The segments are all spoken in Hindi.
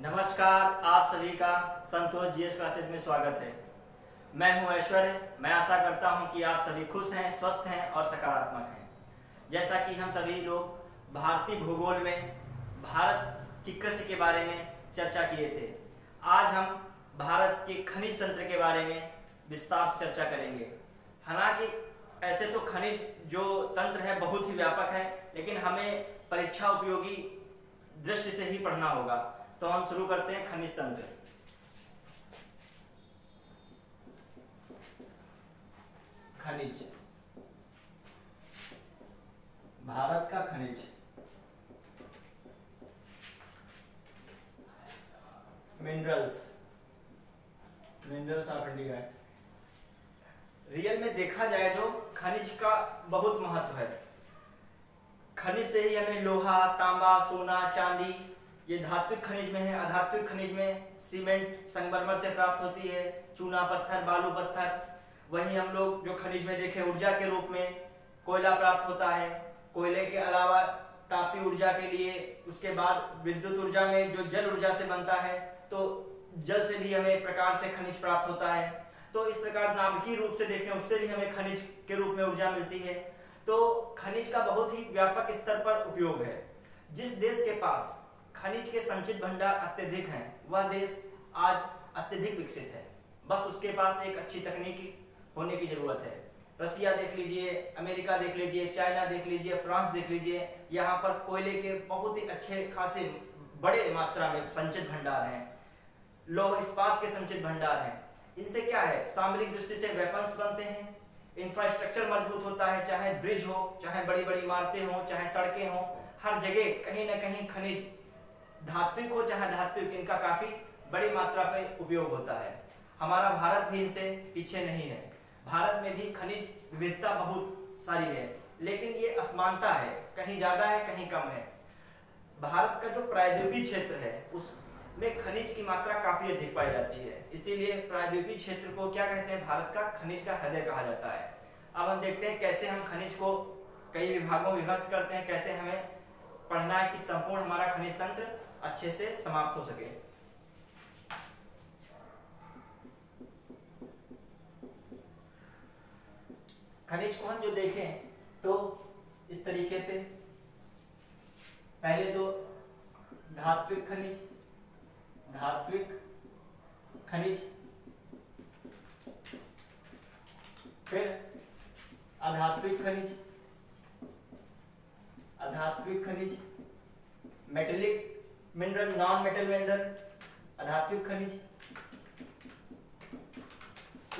नमस्कार, आप सभी का संतोष जीएस क्लासेस में स्वागत है। मैं हूं ऐश्वर्य। मैं आशा करता हूं कि आप सभी खुश हैं, स्वस्थ हैं और सकारात्मक हैं। जैसा कि हम सभी लोग भारतीय भूगोल में भारत की कृषि के बारे में चर्चा किए थे, आज हम भारत के खनिज तंत्र के बारे में विस्तार से चर्चा करेंगे। हालांकि ऐसे तो खनिज जो तंत्र है बहुत ही व्यापक है, लेकिन हमें परीक्षा उपयोगी दृष्टि से ही पढ़ना होगा। तो हम शुरू करते हैं खनिज तंत्र। खनिज, भारत का खनिज। Minerals of India. रियल में देखा जाए तो खनिज का बहुत महत्व है। खनिज से ही हमें लोहा, तांबा, सोना, चांदी ये धात्विक खनिज में है। अधात्विक खनिज में सीमेंट, संगमरमर से प्राप्त होती है, चूना पत्थर, बालू पत्थर। वहीं हम लोग जो खनिज में देखें ऊर्जा के रूप में कोयला प्राप्त होता है। कोयले के अलावा तापीय ऊर्जा के लिए, उसके बाद विद्युत ऊर्जा में जो जल ऊर्जा से बनता है, तो जल से भी हमें एक प्रकार से खनिज प्राप्त होता है। तो इस प्रकार नाभिकीय रूप से देखें उससे भी हमें खनिज के रूप में ऊर्जा मिलती है। तो खनिज का बहुत ही व्यापक स्तर पर उपयोग है। जिस देश के पास खनिज के संचित भंडार अत्यधिक हैं, वह देश आज अत्यधिक विकसित है। बस उसके पास एक अच्छी तकनीकी होने की जरूरत है। रसिया देख लीजिए, अमेरिका देख लीजिए, चाइना देख लीजिए, फ्रांस देख लीजिए, यहाँ पर कोयले के बहुत ही अच्छे खासे बड़े मात्रा में संचित भंडार हैं। लौह इस्पात के संचित भंडार हैं। इनसे क्या है, सामरिक दृष्टि से वेपन्स बनते हैं, इंफ्रास्ट्रक्चर मजबूत होता है, चाहे ब्रिज हो, चाहे बड़ी बड़ी इमारतें हो, चाहे सड़कें हो, हर जगह कहीं ना कहीं खनिज, धात्विक हो चाहे धात्विक, इनका काफी बड़ी मात्रा पर उपयोग होता है। हमारा भारत भी इनसे पीछे नहीं है। भारत में भी खनिज विविधता बहुत सारी है, लेकिन ये असमानता है, कहीं ज्यादा है कहीं कम है। भारत का जो प्रायद्वीपीय क्षेत्र है उसमें खनिज की मात्रा काफी अधिक पाई जाती है। इसीलिए प्रायद्वीपीय क्षेत्र को क्या कहते हैं, भारत का खनिज का हृदय कहा जाता है। अब हम देखते हैं कैसे हम खनिज को कई विभागों में विभक्त करते हैं, कैसे हमें पढ़ना है कि संपूर्ण हमारा खनिज तंत्र अच्छे से समाप्त हो सके। खनिज को हम जो देखें तो इस तरीके से, पहले तो धात्विक खनिज, फिर अधात्विक खनिज, metallic mineral, non metal mineral, अधात्विक खनिज,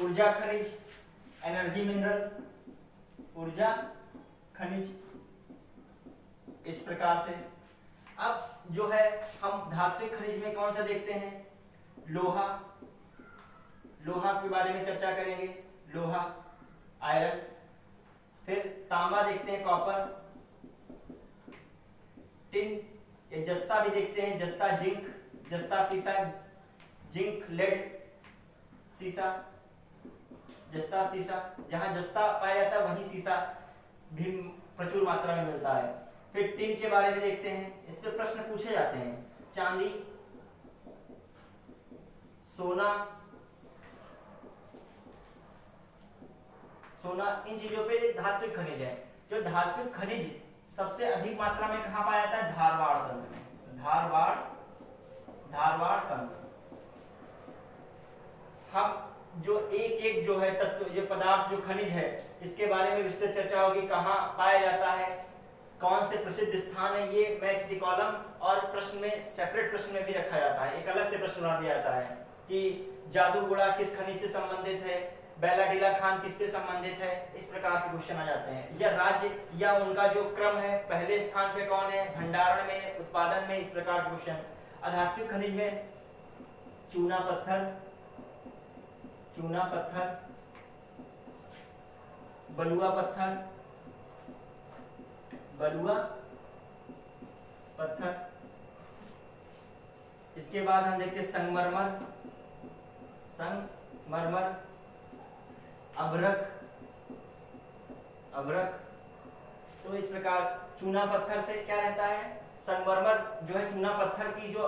ऊर्जा खनिज, एनर्जी मिनरल, ऊर्जा खनिज, इस प्रकार से। अब जो है हम धात्विक खनिज में कौन सा देखते हैं, लोहा के बारे में चर्चा करेंगे, लोहा, आयरन। फिर तांबा देखते हैं, कॉपर, टिन, ये जस्ता भी देखते हैं, जस्ता जिंक, जस्ता सीसा, जिंक लेड सीसा, जस्ता सीसा। जहां जस्ता पाया जाता है वहीं सीसा भी प्रचुर मात्रा में मिलता है। फिर टिन के बारे में देखते हैं, इस पे प्रश्न पूछे जाते हैं। चांदी, सोना, इन चीजों पे धात्विक खनिज है। जो धात्विक खनिज सबसे अधिक मात्रा में कहां पाया जाता है, धारवाड़ तंत्र में। धारवाड़ तंत्र। हम जो एक जो है तत्व, जो पदार्थ, जो खनिज है, इसके बारे में विस्तृत चर्चा होगी। कहां पाया जाता है, कौन से प्रसिद्ध स्थान है, ये मैच द कॉलम और प्रश्न में, सेपरेट प्रश्न में भी रखा जाता है। एक अलग से प्रश्न बना दिया जाता है कि जादूगुड़ा किस खनिज से संबंधित है, बैलाडीला खान किससे संबंधित है, इस प्रकार के क्वेश्चन आ जाते हैं। या राज्य या उनका जो क्रम है, पहले स्थान पे कौन है, भंडारण में, उत्पादन में, इस प्रकार के क्वेश्चन। अधात्विक खनिज में चूना पत्थर, बलुआ पत्थर। इसके बाद हम देखते हैं संगमरमर, अभ्रक। तो इस प्रकार चूना पत्थर से क्या रहता है, संगमरमर जो है चूना पत्थर की जो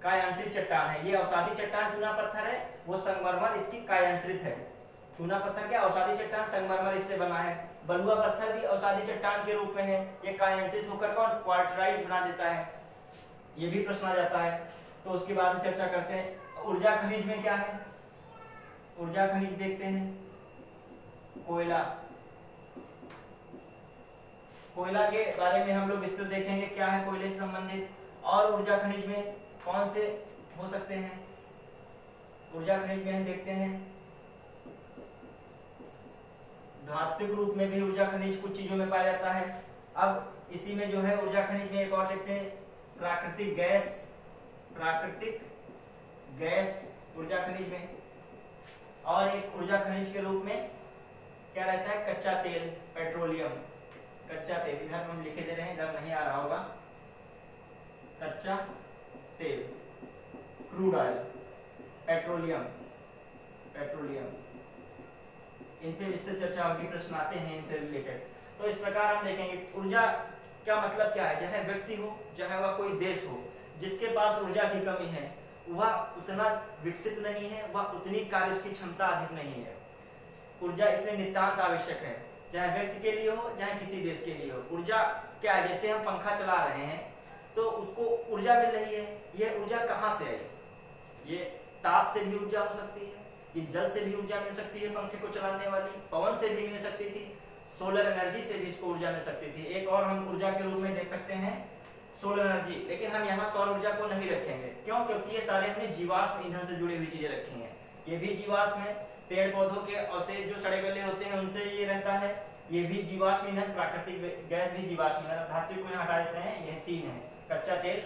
कायांतरित चट्टान है। ये अवसादी चट्टान चूना पत्थर है, वो संगमरमर इसकी कायांतरित है। चूना पत्थर क्या अवसादी चट्टान, संगमरमर इससे बना है। बलुआ पत्थर भी अवसादी चट्टान के रूप में है, ये कायांतरित होकर कौन क्वार्टराइट बना देता है, ये भी प्रश्न आ जाता है। तो उसके बाद में चर्चा करते हैं ऊर्जा खनिज में क्या है। ऊर्जा खनिज देखते हैं, कोयला। कोयला के बारे में हम लोग विस्तृत देखेंगे क्या है कोयले से संबंधित, और ऊर्जा खनिज में कौन से हो सकते हैं। ऊर्जा खनिज में हम देखते हैं धात्विक रूप में भी ऊर्जा खनिज कुछ चीजों में पाया जाता है। अब इसी में जो है ऊर्जा खनिज में एक और देखते हैं प्राकृतिक गैस। प्राकृतिक गैस ऊर्जा खनिज में, और एक ऊर्जा खनिज के रूप में क्या रहता है कच्चा तेल, पेट्रोलियम। कच्चा तेल इधर हम लिखे दे रहे हैं, इधर नहीं आ रहा होगा। कच्चा तेल, क्रूड ऑयल, पेट्रोलियम, पेट्रोलियम, इन पे विस्तृत चर्चा होगी, प्रश्न आते हैं इनसे रिलेटेड। तो इस प्रकार हम देखेंगे ऊर्जा का मतलब क्या है। चाहे व्यक्ति हो, चाहे वह कोई देश हो, जिसके पास ऊर्जा की कमी है वह उतना विकसित नहीं है, वह उतनी कार्य उसकी क्षमता अधिक नहीं है। ऊर्जा इसलिए नितांत आवश्यक है, चाहे व्यक्ति के लिए हो, चाहे किसी देश के लिए हो। ऊर्जा क्या है, जैसे हम पंखा चला रहे हैं तो उसको ऊर्जा मिल रही है, यह ऊर्जा कहाँ से आई। ये ताप से भी ऊर्जा हो सकती है, ये जल से भी ऊर्जा मिल सकती है पंखे को चलाने वाली, पवन से भी मिल सकती थी, सोलर एनर्जी से भी इसको ऊर्जा मिल सकती थी। एक और हम ऊर्जा के रूप में देख सकते हैं सोलर एनर्जी, लेकिन हम यहाँ सौर ऊर्जा को नहीं रखेंगे। क्यों? क्योंकि ये सारे हमने जीवाश्म ईंधन से जुड़ी हुई चीजें रखी हैं। ये भी जीवाश्म है, पेड़ पौधों के अवशेष जो सड़े गले होते हैं उनसे ये रहता है, ये भी जीवाश्म ईंधन, प्राकृतिक गैस भी जीवाश्म ईंधन। धातु को यहाँ हटा देते हैं, यह तीन है, कच्चा तेल,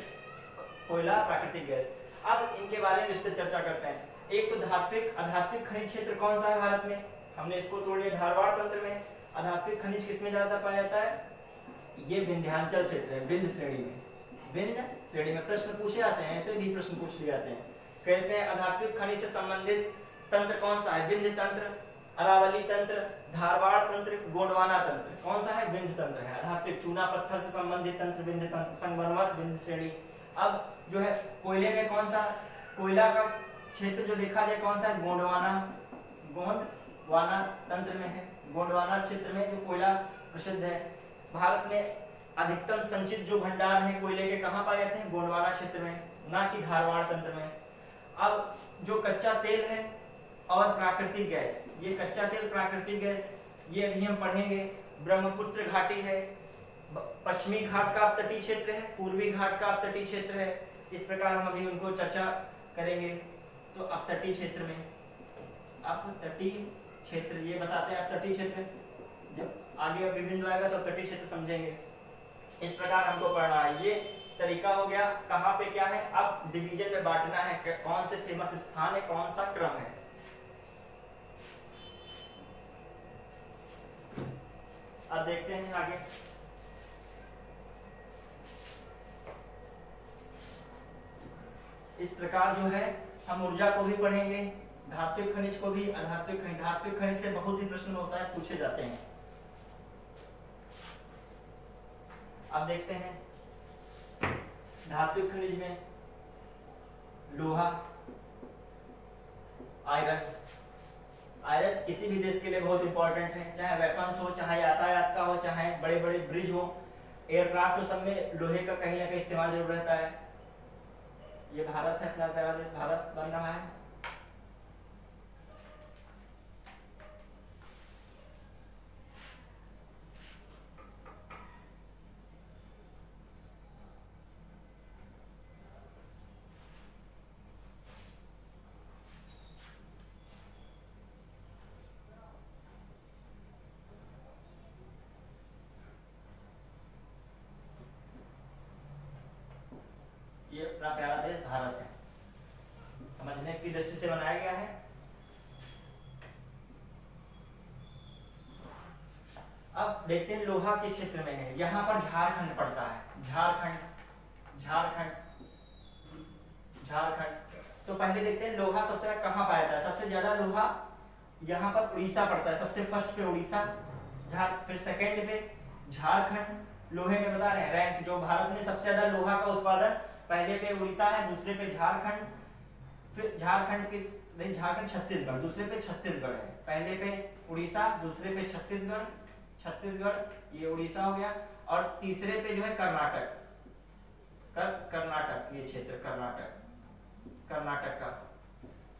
कोयला, प्राकृतिक गैस। अब इनके बारे में विस्तृत चर्चा करते हैं। एक तो धात्विक, अधात्विक खनिज क्षेत्र कौन सा है भारत में, हमने इसको तोड़ लिया धारवाड़ तंत्र में। अधात्विक खनिज किसमें ज्यादा पाया जाता है, ये विंध्याचल क्षेत्र है, विंध्य श्रेणी में। विंध्य श्रेणी में प्रश्न पूछे जाते हैं, ऐसे भी प्रश्न पूछ लिए जाते हैं। कहते हैं अधात्विक खनिज से संबंधित तंत्र कौन सा है, विंध्य तंत्र, अरावली तंत्र, धारवाड़ तंत्र, गोंडवाना तंत्र। कौन सा है, विंध्य तंत्र है। अधात्विक चूना पत्थर से संबंधित तंत्र विंध्य तंत्र, संगमरमर विंध्य श्रेणी। अब जो है कोयले में कौन सा, कोयला का क्षेत्र जो देखा जाए कौन सा है, गोंडवाना, गोंडवाना तंत्र में है। गोंडवाना क्षेत्र में जो कोयला प्रसिद्ध है। भारत में अधिकतम संचित जो भंडार है कोयले के कहाँ पाए जाते हैं, गोंडवाना क्षेत्र में, ना कि धारवाड़ तंत्र में। अब जो कच्चा तेल है और प्राकृतिक गैस, ये कच्चा तेल, प्राकृतिक गैस, ये अभी हम पढ़ेंगे। ब्रह्मपुत्र घाटी है, पश्चिमी घाट का तटीय क्षेत्र है, पूर्वी घाट का तटीय क्षेत्र है। इस प्रकार हम अभी उनको चर्चा करेंगे। तो अब तटीय क्षेत्र में, अब तटीय क्षेत्र ये बताते हैं, अब तटीय क्षेत्र जब आगे विभिन्न आएगा तो तटीय क्षेत्र समझेंगे। इस प्रकार हमको पढ़ना है, ये तरीका हो गया कहाँ पे क्या है। अब डिवीजन में बांटना है, कौन से फेमस स्थान है, कौन सा क्रम है। अब देखते हैं आगे। इस प्रकार जो है हम ऊर्जा को भी पढ़ेंगे, धात्विक खनिज को भी, अधात्विक खनिज। धात्विक खनिज से बहुत ही प्रश्न होता है, पूछे जाते हैं। अब देखते हैं धात्विक खनिज में लोहा, आयरन। आयरन किसी भी देश के लिए बहुत इंपॉर्टेंट है, चाहे वेपन्स हो, चाहे यातायात का हो, चाहे बड़े बड़े ब्रिज हो, एयरक्राफ्ट हो, सब में लोहे का कहीं ना कहीं इस्तेमाल जरूर रहता है। ये भारत है, अपना प्यारा देश भारत बन रहा है। ये अपना प्यारा देश भारत है, समझने की दृष्टि से बनाया गया है। अब देखते हैं लोहा किस क्षेत्र में है। यहाँ पर झारखंड पड़ता है, झारखंड, झारखंड, झारखंड। तो पहले देखते हैं लोहा सबसे ज्यादा कहाँ पाया जाता है। सबसे ज्यादा लोहा यहाँ पर उड़ीसा पड़ता है, सबसे फर्स्ट पे उड़ीसा, फिर सेकंड पे झारखंड। लोहे में बता रहे हैं रैंक, जो भारत में सबसे ज्यादा लोहा का उत्पादन पहले पे उड़ीसा है, दूसरे पे झारखंड, फिर झारखंड के नहीं झारखंड छत्तीसगढ़, दूसरे पे छत्तीसगढ़ है। पहले पे उड़ीसा, दूसरे पे छत्तीसगढ़, छत्तीसगढ़ ये उड़ीसा हो गया, और तीसरे पे जो है कर्नाटक, कर्नाटक ये क्षेत्र कर्नाटक, कर्नाटक का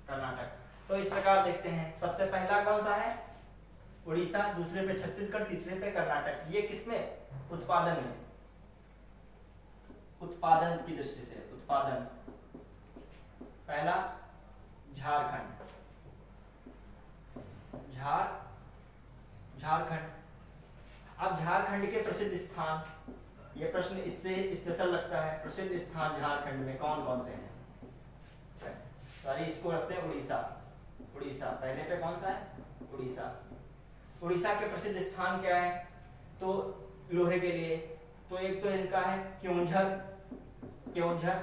कर्नाटक। तो इस प्रकार देखते हैं, सबसे पहला कौन सा है उड़ीसा, दूसरे पे छत्तीसगढ़, तीसरे पे कर्नाटक। ये किसमें उत्पादन में, उत्पादन की दृष्टि से उत्पादन, पहला झारखंड, झारखंड। अब झारखंड के प्रसिद्ध स्थान, ये प्रश्न इससे स्पेशल लगता है, प्रसिद्ध स्थान झारखंड में कौन कौन से हैं? सॉरी इसको रखते हैं उड़ीसा, उड़ीसा पहले पे कौन सा है उड़ीसा। उड़ीसा के प्रसिद्ध स्थान क्या है? तो लोहे के लिए तो एक तो इनका है क्योंझर, क्योंझर,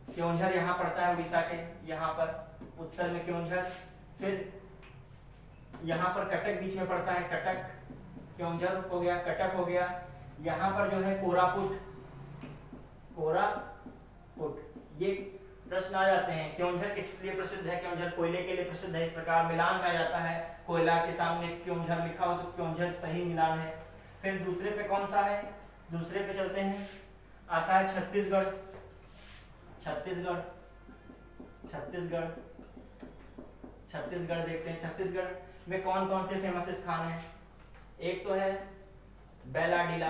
क्योंझर यहाँ पड़ता है उड़ीसा के, यहाँ पर उत्तर में क्योंझर, फिर यहाँ पर कटक बीच में पड़ता है, कटक, क्योंझर हो गया, कटक हो गया। यहाँ पर जो है कोरापुट, कोरापुट। ये प्रश्न आ जाते हैं, क्योंझर किस लिए प्रसिद्ध है? क्योंझर कोयले के लिए प्रसिद्ध है। इस प्रकार मिलान में आ जाता है, कोयला के सामने क्योंझर लिखा हो तो क्योंझर सही मिलान है। फिर दूसरे पे कौन सा है? दूसरे पे चलते हैं, आता है छत्तीसगढ़, छत्तीसगढ़, छत्तीसगढ़, छत्तीसगढ़ देखते हैं। छत्तीसगढ़ में कौन कौन से फेमस स्थान है? एक तो है बैलाडीला,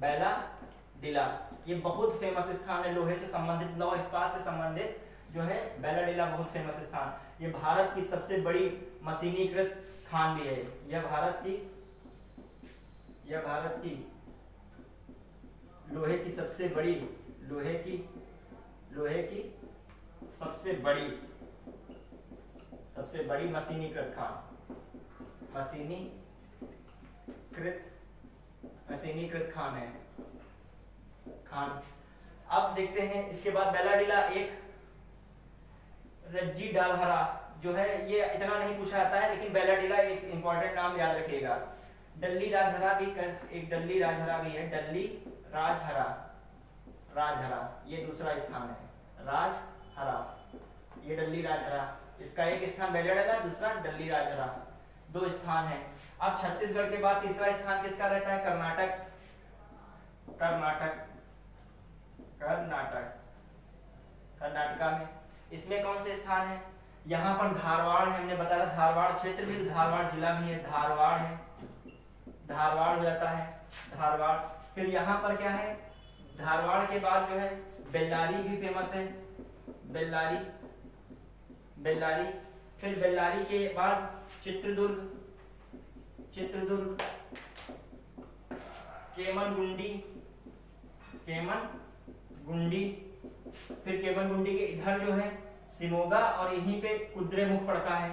बैलाडीला ये बहुत फेमस स्थान है, लोहे से संबंधित, लौह इस्पात से संबंधित जो है बैलाडीला बहुत फेमस स्थान। ये भारत की सबसे बड़ी मशीनीकृत खान भी है। यह भारत की लोहे की सबसे बड़ी, लोहे की सबसे बड़ी मशीनीकृत खान, मशीनीकृत खान है खान। अब देखते हैं इसके बाद बैलाडीला, एक रज्जी डालहरा जो है, ये इतना नहीं पूछा जाता है लेकिन बैलाडीला एक इंपॉर्टेंट नाम याद रखिएगा। डल्ली राजहरा भी एक डल्ली राजहरा भी है, डल्ली राजहरा, राजहरा ये दूसरा स्थान है, राजहरा ये डल्ली राजहरा, इसका एक स्थान बैलाडीला, दूसरा डल्ली राजहरा, दो स्थान है। अब छत्तीसगढ़ के बाद तीसरा स्थान किसका रहता है? कर्नाटक, कर्नाटक, कर्नाटक, कर्नाटका में इसमें कौन से स्थान है? यहाँ पर धारवाड़ है, हमने बताया धारवाड़ क्षेत्र भी, धारवाड़ जिला भी है, धारवाड़ है, धारवाड़ हो जाता है, धारवाड़। फिर यहाँ पर क्या है? धारवाड़ के बाद जो है बेल्लारी भी फेमस है, बेल्लारी, बेल्लारी। फिर बेल्लारी के बाद चित्रदुर्ग, चित्रदुर्ग, केमनगुंडी, केमनगुंडी। फिर केमनगुंडी के इधर जो है सिमोगा, और यहीं पे कुद्रेमुख पड़ता है,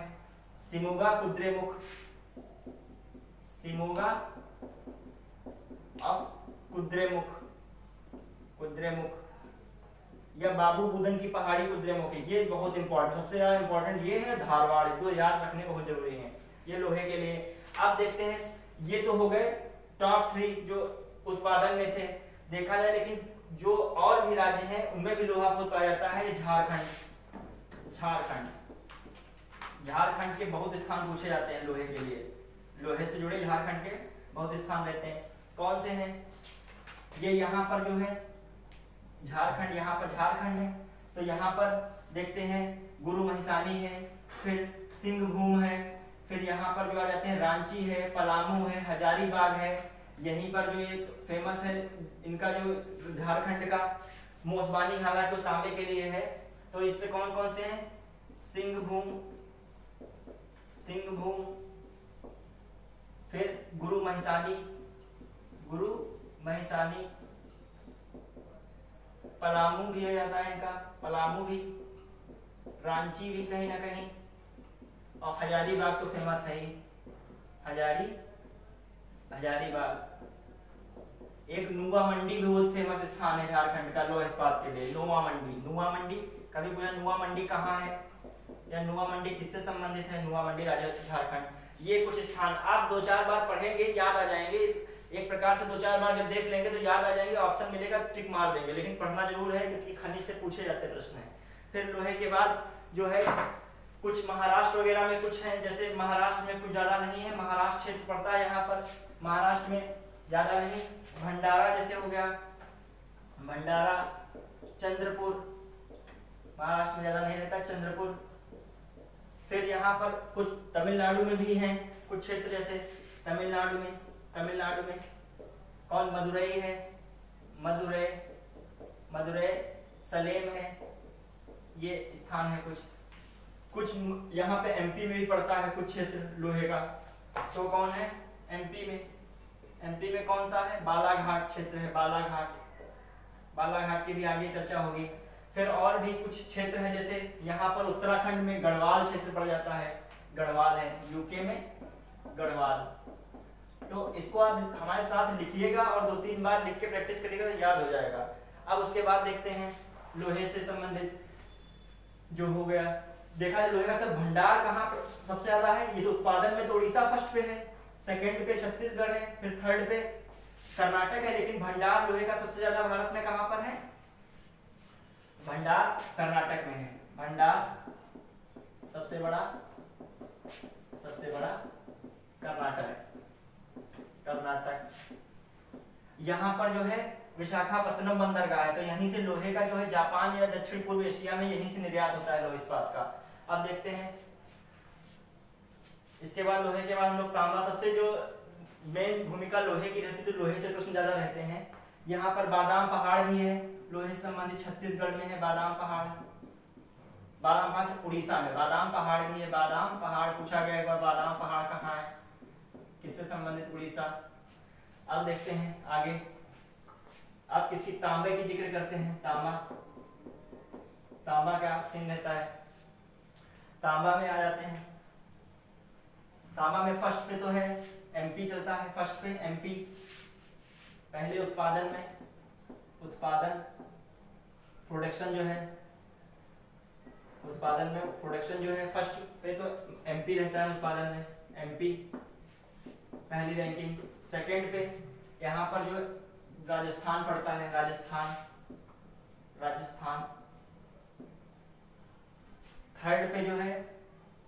सिमोगा, कुद्रेमुख, सिमोगा और कुद्रेमुख, कुद्रेमुख या बाबू बुदन की पहाड़ी कुद्रेमुख है। ये बहुत इंपॉर्टेंट, सबसे ज्यादा इंपॉर्टेंट ये है धारवाड़, दो याद रखने बहुत जरूरी है ये लोहे के लिए। अब देखते हैं, ये तो हो गए टॉप 3 जो उत्पादन में थे देखा जाए, लेकिन जो और भी राज्य हैं उनमें भी लोहा बहुत पाया जाता है। झारखंड, झारखंड, झारखंड के बहुत स्थान पूछे जाते हैं लोहे के लिए, लोहे से जुड़े झारखंड के बहुत स्थान रहते हैं। कौन से हैं? ये यहाँ पर जो है झारखंड, यहाँ पर झारखंड है, तो यहाँ पर देखते हैं गुरु महिसानी है, फिर सिंहभूम है, फिर यहाँ पर जो आ जाते हैं रांची है, पलामू है, हजारीबाग है। यहीं पर जो ये फेमस है इनका जो झारखंड का मोसबानी, हालांकि वो तांबे के लिए है। तो इस पे कौन कौन से हैं? सिंहभूम, सिंहभूम, फिर गुरु महिसानी, गुरु महिसानी, पलामू भी हो जाता है इनका, पलामू भी, रांची भी कहीं ना कहीं, और हजारीबाग तो फेमस है ही, हजारीबाग। एक नुआ मंडी भी बहुत फेमस स्थान है झारखंड का लोह इस्पात के लिए, नुआ मंडी, नुआ मंडी कभी पूछा नुआ मंडी कहाँ है या नुआ मंडी किससे संबंधित है? नुआ मंडी राज्य झारखंड। ये कुछ स्थान आप 2-4 बार पढ़ेंगे, याद आ जाएंगे, एक प्रकार से 2-4 बार जब देख लेंगे तो याद आ जाएंगे, ऑप्शन मिलेगा टिक मार देंगे, लेकिन पढ़ना जरूर है क्योंकि खनिज से पूछे जाते प्रश्न है। फिर लोहे के बाद जो है कुछ महाराष्ट्र वगैरह में कुछ है, जैसे महाराष्ट्र में कुछ ज्यादा नहीं है, महाराष्ट्र क्षेत्र पड़ता है यहाँ पर, महाराष्ट्र में ज्यादा नहीं। भंडारा जैसे हो गया, भंडारा, चंद्रपुर, महाराष्ट्र में ज्यादा नहीं रहता, चंद्रपुर। फिर यहाँ पर कुछ तमिलनाडु में भी हैं कुछ क्षेत्र, जैसे तमिलनाडु में कौन, मदुरई है, मदुरई, सलेम है, ये स्थान है कुछ यहाँ पे एमपी में भी पड़ता है कुछ क्षेत्र लोहे का। तो कौन है एमपी में कौन सा है, बालाघाट क्षेत्र है, बालाघाट की भी आगे चर्चा होगी। फिर और भी कुछ क्षेत्र है, जैसे यहाँ पर उत्तराखंड में गढ़वाल क्षेत्र पड़ जाता है, गढ़वाल है, यूके में गढ़वाल। तो इसको आप हमारे साथ लिखिएगा और 2-3 बार लिख के प्रैक्टिस करिएगा तो याद हो जाएगा। अब उसके बाद देखते हैं लोहे से संबंधित जो हो गया, देखा जाए लोहे का सब भंडार कहाँ पर सबसे ज्यादा है। ये तो उत्पादन में तो उड़ीसा फर्स्ट पे है, सेकंड पे छत्तीसगढ़ है, फिर थर्ड पे कर्नाटक है, लेकिन भंडार लोहे का सबसे ज्यादा भारत में कहाँ पर है, भंडार कर्नाटक में है। भंडार सबसे बड़ा कर्नाटक। यहाँ पर जो है विशाखापत्तनम बंदरगाह है, तो यहीं से लोहे का जो है जापान या दक्षिण पूर्व एशिया में यहीं से निर्यात होता है लोहे इस्पात का। अब देखते हैं इसके बाद लोहे के बाद हम लोग तांबा, सबसे जो मेन भूमिका लोहे की रहती है तो लोहे से प्रश्न ज्यादा रहते हैं। यहाँ पर बादाम पहाड़ भी है लोहे से संबंधित, छत्तीसगढ़ में है बादाम पहाड़, उड़ीसा में बादाम पहाड़ भी है। बादाम पहाड़ पूछा गया एक बार, बादाम पहाड़ कहाँ है, किससे संबंधित, उड़ीसा। अब देखते हैं आगे, अब किसकी, तांबे की जिक्र करते हैं। तांबा का सीन रहता है, तांबा में आ जाते हैं। तांबा में फर्स्ट पे तो है एमपी चलता है, फर्स्ट पे एमपी पहले उत्पादन प्रोडक्शन जो है फर्स्ट पे तो एमपी रहता है उत्पादन में, एमपी पहली रैंकिंग। सेकंड पे यहाँ पर जो राजस्थान पड़ता है, राजस्थान। थर्ड पे जो है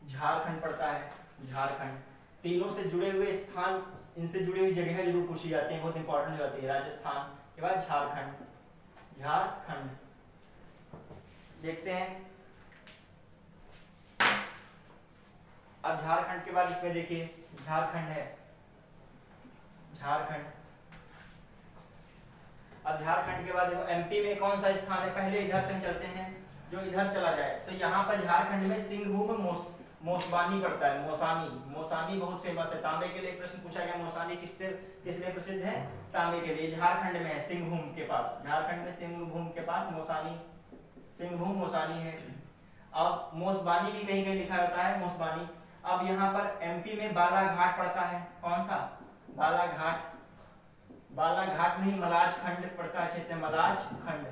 झारखंड पड़ता है, झारखंड। तीनों से जुड़े हुए स्थान, इनसे जुड़ी हुई जगह जरूर पूछी जाती है, बहुत इंपॉर्टेंट हो जाती है। राजस्थान के बाद झारखंड देखते हैं। अब झारखंड के बाद इसमें देखिए झारखंड है, अब झारखंड के बाद देखो एमपी में कौन सा स्थान है, पहले इधर से चलते हैं, जो इधर चला जाए तो यहाँ पर झारखंड में सिंहभूम मोसबानी पड़ता है, मोसानी बहुत फेमस है। तांबे के लिए प्रश्न पूछा गया, मोसानी किस लिए प्रसिद्ध है, तांबे के लिए। झारखंड में है, सिंहभूम के पास, झारखंड में सिंहभूम के पास मोसानी है। अब मोसबानी भी कहीं कहीं लिखा रहता है, मोसबानी। अब यहाँ पर एमपी में बालाघाट पड़ता है, कौन सा, बालाघाट में ही मलाज खंड पड़ता है क्षेत्र, मलाज खंड,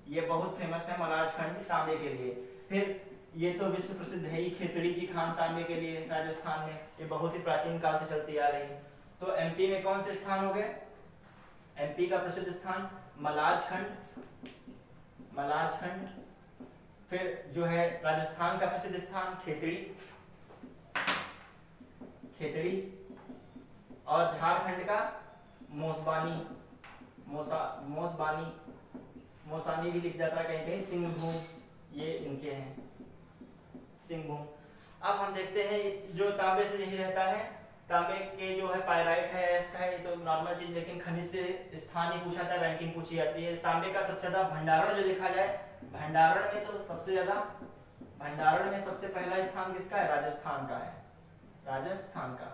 ये बहुत फेमस है मलाज खंड तांबे के लिए। फिर ये तो विश्व प्रसिद्ध है ही, खेतड़ी की खान तांबे के लिए राजस्थान में, ये बहुत ही प्राचीन काल से चलती आ रही। तो एमपी में कौन से स्थान हो गए, एमपी का प्रसिद्ध स्थान मलाज खंड। फिर जो है राजस्थान का प्रसिद्ध स्थान खेतड़ी, और झारखंड का मोसानी भी लिख जाता है कहीं कहीं, सिंहभूम, ये इनके हैं सिंहभूम। अब हम देखते हैं जो तांबे से यही रहता है, तांबे के जो है पायराइट है, एस का है, ये तो नॉर्मल चीज, लेकिन खनिज से स्थान ही पूछा था, रैंकिंग पूछी जाती है। तांबे का सबसे ज्यादा भंडारण जो देखा जाए, भंडारण में तो सबसे पहला स्थान किसका है, राजस्थान का।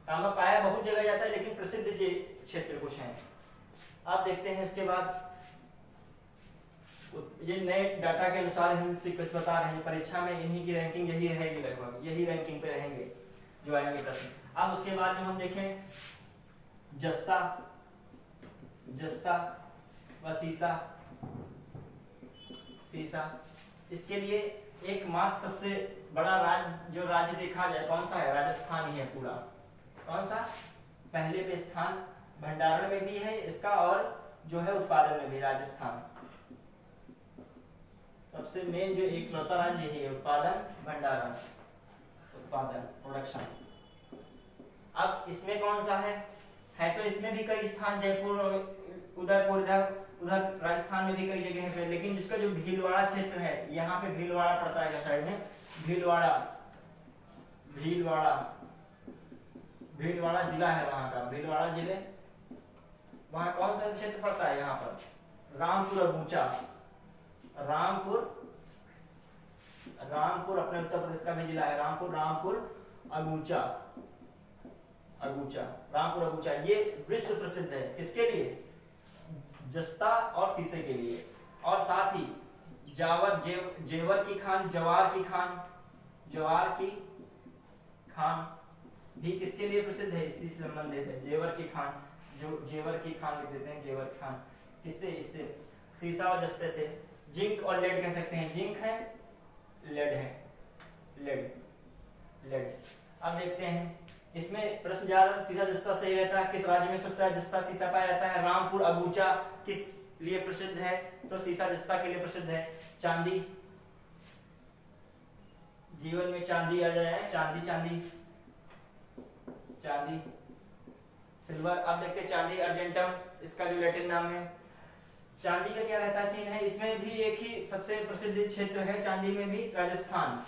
तांबा पाया बहुत जगह जाता है, लेकिन प्रसिद्ध ये क्षेत्र कुछ हैं। आप देखते हैं इसके बाद, ये नए डाटा के अनुसार हम सीक्वेंस बता रहे हैं, परीक्षा में इन्हीं की रैंकिंग यही रहेगी, लगभग यही रैंकिंग पे रहेंगे जो आएंगे प्रश्न। अब उसके बाद जो हम देखें जस्ता व सीसा, इसके लिए एकमात्र सबसे बड़ा राज्य देखा जाए कौन सा है, राजस्थान ही है पूरा। कौन सा, पहले पे स्थान भंडारण में भी है इसका और जो है उत्पादन में भी। राजस्थान सबसे मेन जो इकलौता राज्य यही है, उत्पादन भंडारण, उत्पादन प्रोडक्शन। अब इसमें कौन सा है तो इसमें भी कई स्थान, जयपुर उदयपुर, उधर राजस्थान में भी कई जगह पे, लेकिन जिसका जो भीलवाड़ा क्षेत्र है, यहाँ पे भीलवाड़ा पड़ता है साइड में, भीलवाड़ा जिला है वहाँ का, भीलवाड़ा जिले, वहाँ कौन सा क्षेत्र पड़ता है, यहाँ पर रामपुर अगूचा, रामपुर अपने उत्तर प्रदेश का भी जिला है, रामपुर अगूचा, रामपुर अगूचा, ये विश्व प्रसिद्ध है। किसके लिए? जस्ता और शीशे के लिए, और साथ ही जेवर की खान, ज्वार की खान भी किसके लिए प्रसिद्ध है? इसी से संबंधित है, जेवर की खान, जो जेवर की खान लिख देते हैं, जेवर की खान किससे? इससे शीशा और जस्ते से। जिंक और लेड कह सकते हैं, जिंक है, लेड है, लेड। अब देखते हैं इसमें प्रश्न ज्यादा शीशा जस्ता सही रहता है। किस राज्य में सबसे ज्यादा जस्ता शीशा पाया जाता है? रामपुर अगूचा किस लिए प्रसिद्ध है? तो शीशा जस्ता के लिए प्रसिद्ध है। चांदी, जीवन में चांदी आ जाए, चांदी, सिल्वर। अब देखते हैं चांदी अर्जेंटम, इसका जो लैटिन नाम है। चांदी का क्या रहता है सीन है, इसमें भी एक ही सबसे प्रसिद्ध क्षेत्र है चांदी में भी, राजस्थान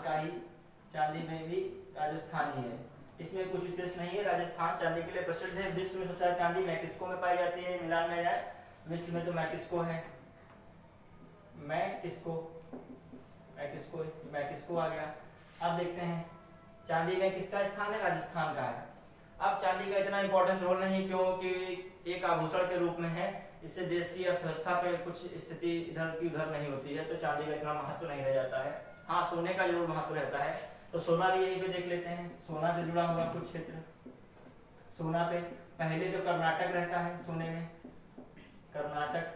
का ही, चांदी में भी राजस्थान ही है, इसमें कुछ विशेष नहीं है। राजस्थान चांदी के लिए प्रसिद्ध है। विश्व में सबसे ज्यादा चांदी मैक्सिको में पाई जाती है, मिलान में जाए विश्व में तो मैक्सिको है, मैक्सिको आ गया। अब देखते हैं चांदी में किसका स्थान है? राजस्थान का है। अब चांदी का इतना इंपॉर्टेंस रोल नहीं, क्योंकि एक आभूषण के रूप में है, इससे देश की अर्थव्यवस्था पे कुछ स्थिति इधर की उधर नहीं होती है, तो चांदी का इतना महत्व नहीं रह जाता है। हाँ, सोने का जरूर महत्व रहता है, तो सोना भी यहीं पे देख लेते हैं। सोना से जुड़ा हुआ कुछ क्षेत्र, सोना पे पहले जो कर्नाटक रहता है सोने में, कर्नाटक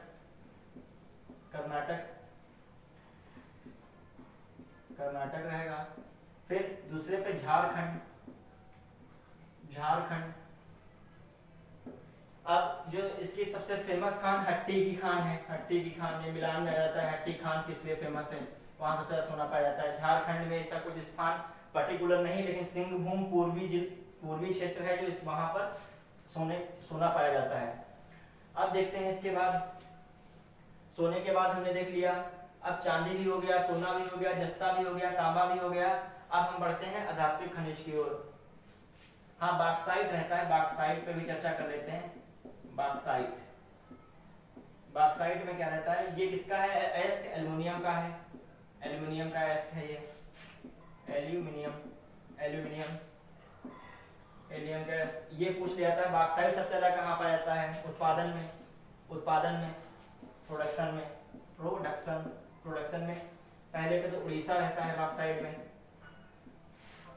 रहेगा। फिर दूसरे पे झारखंड। अब जो इसकी सबसे फेमस खान हट्टी की खान है, ये मिलान में आ जाता है। हट्टी खान किस लिए फेमस है? वहां सबसे ज्यादा सोना पाया जाता है। झारखंड में ऐसा कुछ स्थान पर्टिकुलर नहीं, लेकिन सिंहभूम पूर्वी क्षेत्र है जो इस वहां पर सोना पाया जाता है। अब देखते हैं इसके बाद, सोने के बाद हमने देख लिया, अब चांदी भी हो गया, सोना भी हो गया, जस्ता भी हो गया, तांबा भी हो गया। अब हम बढ़ते हैं अधात्विक खनिज की ओर। हाँ, बॉक्साइट रहता है, बॉक्साइट पे भी चर्चा कर लेते हैं। बॉक्साइट में क्या रहता है? ये किसका है? एस्क, एल्युमिनियम का है, एल्युमिनियम का एस्क है ये, एल्युमिनियम का एस्क। ये पूछ लिया था। बॉक्साइट सबसे ज्यादा कहाँ पाया जाता है? उत्पादन में, प्रोडक्शन में। पहले पे तो उड़ीसा रहता है बॉक्साइट में,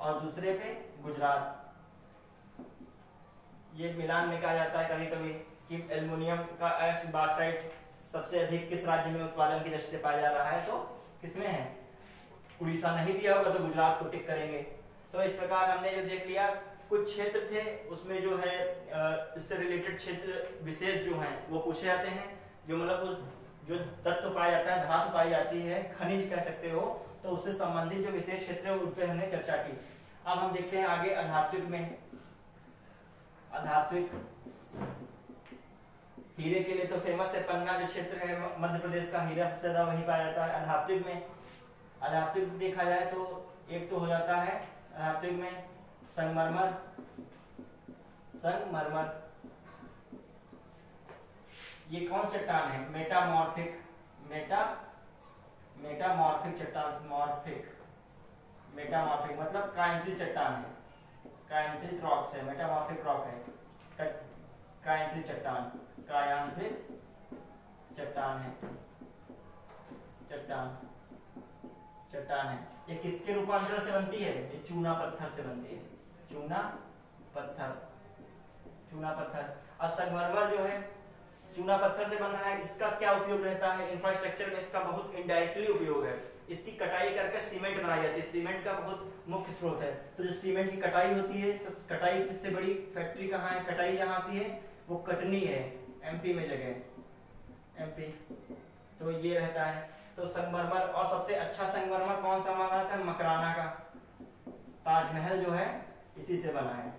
और दूसरे पे गुजरात। ये मिलान में कहा जाता है कभी कभी कि एल्युमिनियम का एस्क, बॉक्साइट सबसे अधिक किस राज्य में उत्पादन की दृष्टि से पाया जा रहा है? तो किसमें है? उड़ीसा। नहीं दिया होगा तो गुजरात को टिक करेंगे। तो इस प्रकार हमने जो देख लिया, कुछ क्षेत्र थे उसमें जो है इससे रिलेटेड क्षेत्र विशेष जो हैं वो पूछे जाते हैं, जो मतलब उस जो तत्व पाया जाता है, धातु पाई जाती है, खनिज कह सकते हो, तो उससे संबंधित जो विशेष क्षेत्र है उस पर हमने चर्चा की। अब हम देखते हैं आगे अधात्विक में। हीरे के लिए तो फेमस है, पन्ना जो क्षेत्र है मध्य प्रदेश का, हीरा सबसे ज्यादा वही पाया जाता है। अधात्विक देखा जाए तो एक तो हो जाता है अधात्विक में संगमरमर, ये कौन चट्टान है? मेटामॉर्फिक चट्टान, मेटामॉर्फिक मतलब कायांतरित चट्टान है, कायांतरित रॉक्स है, मेटामॉर्फिक रॉक है, कायांतरित चट्टान है। ये किसके रूपांतरण से बनती है? ये चूना पत्थर से बनती है, चूना पत्थर। अब संगमरमर जो है चूना पत्थर से बन रहा है, इसका क्या उपयोग रहता है? इंफ्रास्ट्रक्चर में इसका बहुत इनडायरेक्टली उपयोग है। इसकी कटाई करके सीमेंट बनाई जाती है। सीमेंट का बहुत मुख्य स्रोत है। तो जो सीमेंट की कटाई होती है, कटाई की सबसे बड़ी फैक्ट्री कहाँ है, कटाई जहाँ आती है वो कटनी है, एमपी में जगह, एमपी। तो ये रहता है। तो संगमरमर, और सबसे अच्छा संगमरमर कौन सा माना जाता है, मकराना का। ताजमहल जो है इसी से बना है,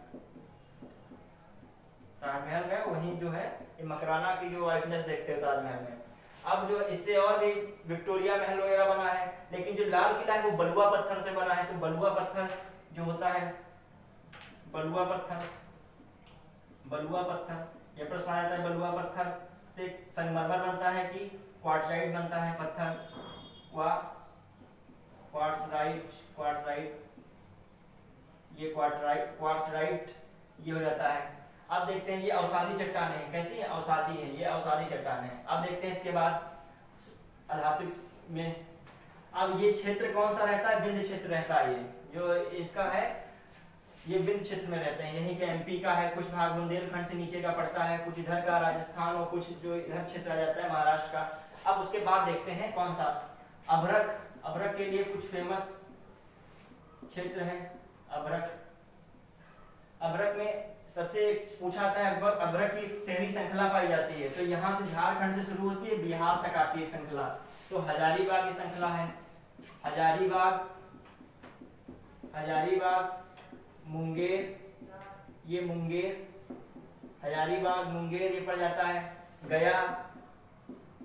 ताजमहल में वही जो है ये मकराना की जो वाइटनेस देखते हो ताजमहल में। अब जो इससे और भी विक्टोरिया महल वगैरह बना है, लेकिन जो लाल किला है वो बलुआ पत्थर से बना है। तो बलुआ पत्थर जो होता है, बलुआ पत्थर, बलुआ पत्थर, ये प्रश्न आ जाता है, बलुआ पत्थर से संगमरमर बनता है कि क्वार्टराइट बनता है पत्थर, क्वार्टराइट, ये क्वार्टराइट ये हो जाता है। अब देखते हैं ये अवसादी चट्टानें हैं, कैसी है, अवसादी है, ये अवसादी चट्टानें हैं। अब देखते हैं इसके बाद अधातुक में, अब ये क्षेत्र कौन सा रहता है, विंध्य क्षेत्र रहता है। ये जो इसका है ये विंध्य क्षेत्र में रहते हैं, यहीं के एमपी का है, कुछ भाग बुंदेलखंड से नीचे का पड़ता है, कुछ इधर का राजस्थान और कुछ जो इधर क्षेत्र आ जाता है महाराष्ट्र का। अब उसके बाद देखते हैं कौन सा, अभ्रक, अभ्रक के लिए कुछ फेमस क्षेत्र है, अभ्रक। अभ्रक में सबसे पूछा जाता है, अभ्रक की एक श्रेणी श्रृंखला पाई जाती है। तो यहाँ से झारखंड से शुरू होती है, बिहार तक आती है श्रृंखला। तो हजारीबाग की श्रृंखला है, हजारीबाग, हजारीबाग, मुंगेर, ये मुंगेर, हजारीबाग, मुंगेर ये पड़ जाता है, गया,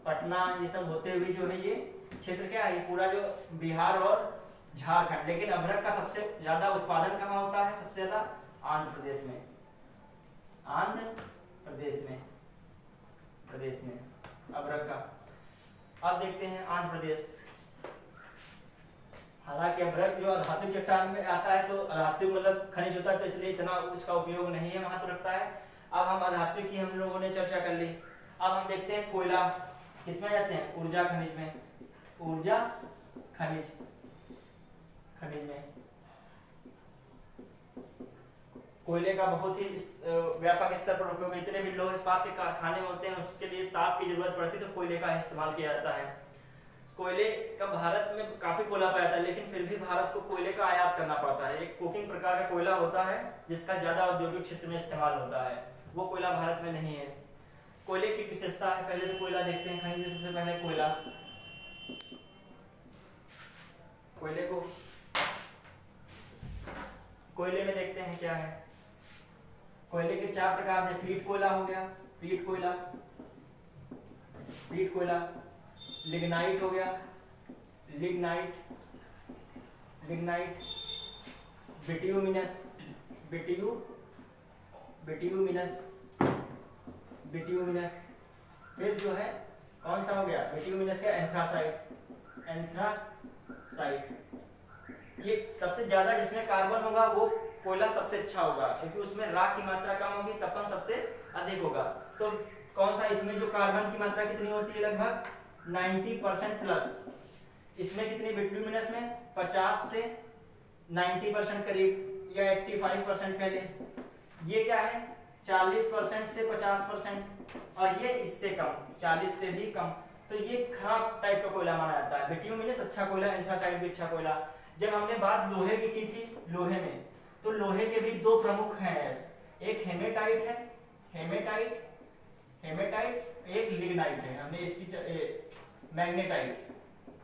पटना, ये सब होते हुए जो है ये क्षेत्र क्या है, ये पूरा जो बिहार और झारखंड। लेकिन अभ्रक का सबसे ज्यादा उत्पादन कहाँ होता है, सबसे ज्यादा आंध्र प्रदेश में, आंध्र प्रदेश में अभ्रक का। अब देखते हैं आंध्र प्रदेश। हालांकि अभ्रक जो अधातु चट्टान में आता है, तो अधातु मतलब खनिज होता है, तो इसलिए इतना उसका उपयोग नहीं है, महत्व रखता है। अब हम अधातु की हम लोगों ने चर्चा कर ली। अब हम देखते हैं कोयला किसमें जाते हैं, ऊर्जा खनिज में, ऊर्जा खनिज, खनिज में कोयले का बहुत ही व्यापक स्तर पर उपयोग। इतने भी लौह इस्पात के कारखाने होते हैं, उसके लिए ताप की जरूरत पड़ती है, तो कोयले का इस्तेमाल किया जाता है। कोयले का भारत में काफी कोयला पाया जाता है, लेकिन फिर भी भारत को कोयले का आयात करना पड़ता है। एक कोकिंग प्रकार का कोयला होता है जिसका ज्यादा औद्योगिक क्षेत्र में इस्तेमाल होता है, वो कोयला भारत में नहीं है। कोयले की विशेषता है, पहले तो कोयला देखते हैं, खनिज में सबसे पहले कोयला, कोयले को, कोयले में देखते हैं क्या है। कोयले के 4 प्रकार हैं, पीट कोयला हो गया, पीट कोयला, पीट कोयला, लिग्नाइट हो गया, lignite, lignite, bituminous, bituminous, bituminous. फिर जो है कौन सा हो गया, बिट्यूमिनस का एंथ्रासाइट, एंथ्रासाइट। ये सबसे ज्यादा जिसमें कार्बन होगा वो कोयला सबसे अच्छा होगा, क्योंकि उसमें राख की मात्रा कम होगी, तपन सबसे अधिक होगा। तो कौन सा, इसमें जो कार्बन की मात्रा कितनी होती है, लगभग 90% प्लस। इसमें कितनी, बिट्यूमिनस में 50 से 90% करीब, या 85% कह लें। ये क्या है, 40% से 50%, और ये इससे कम, 40 से भी कम। तो ये खराब टाइप का कोयला माना जाता है। बिट्यूमिनस अच्छा कोयला, एंथ्रासाइट भी अच्छा कोयला। जब हमने बात लोहे की थी, लोहे में तो लोहे के भी 2 प्रमुख हैं, एक हेमेटाइट है, हेमेटाइट, हेमेटाइट, एक लिग्नाइट है। हमने इसकी मैग्नेटाइट,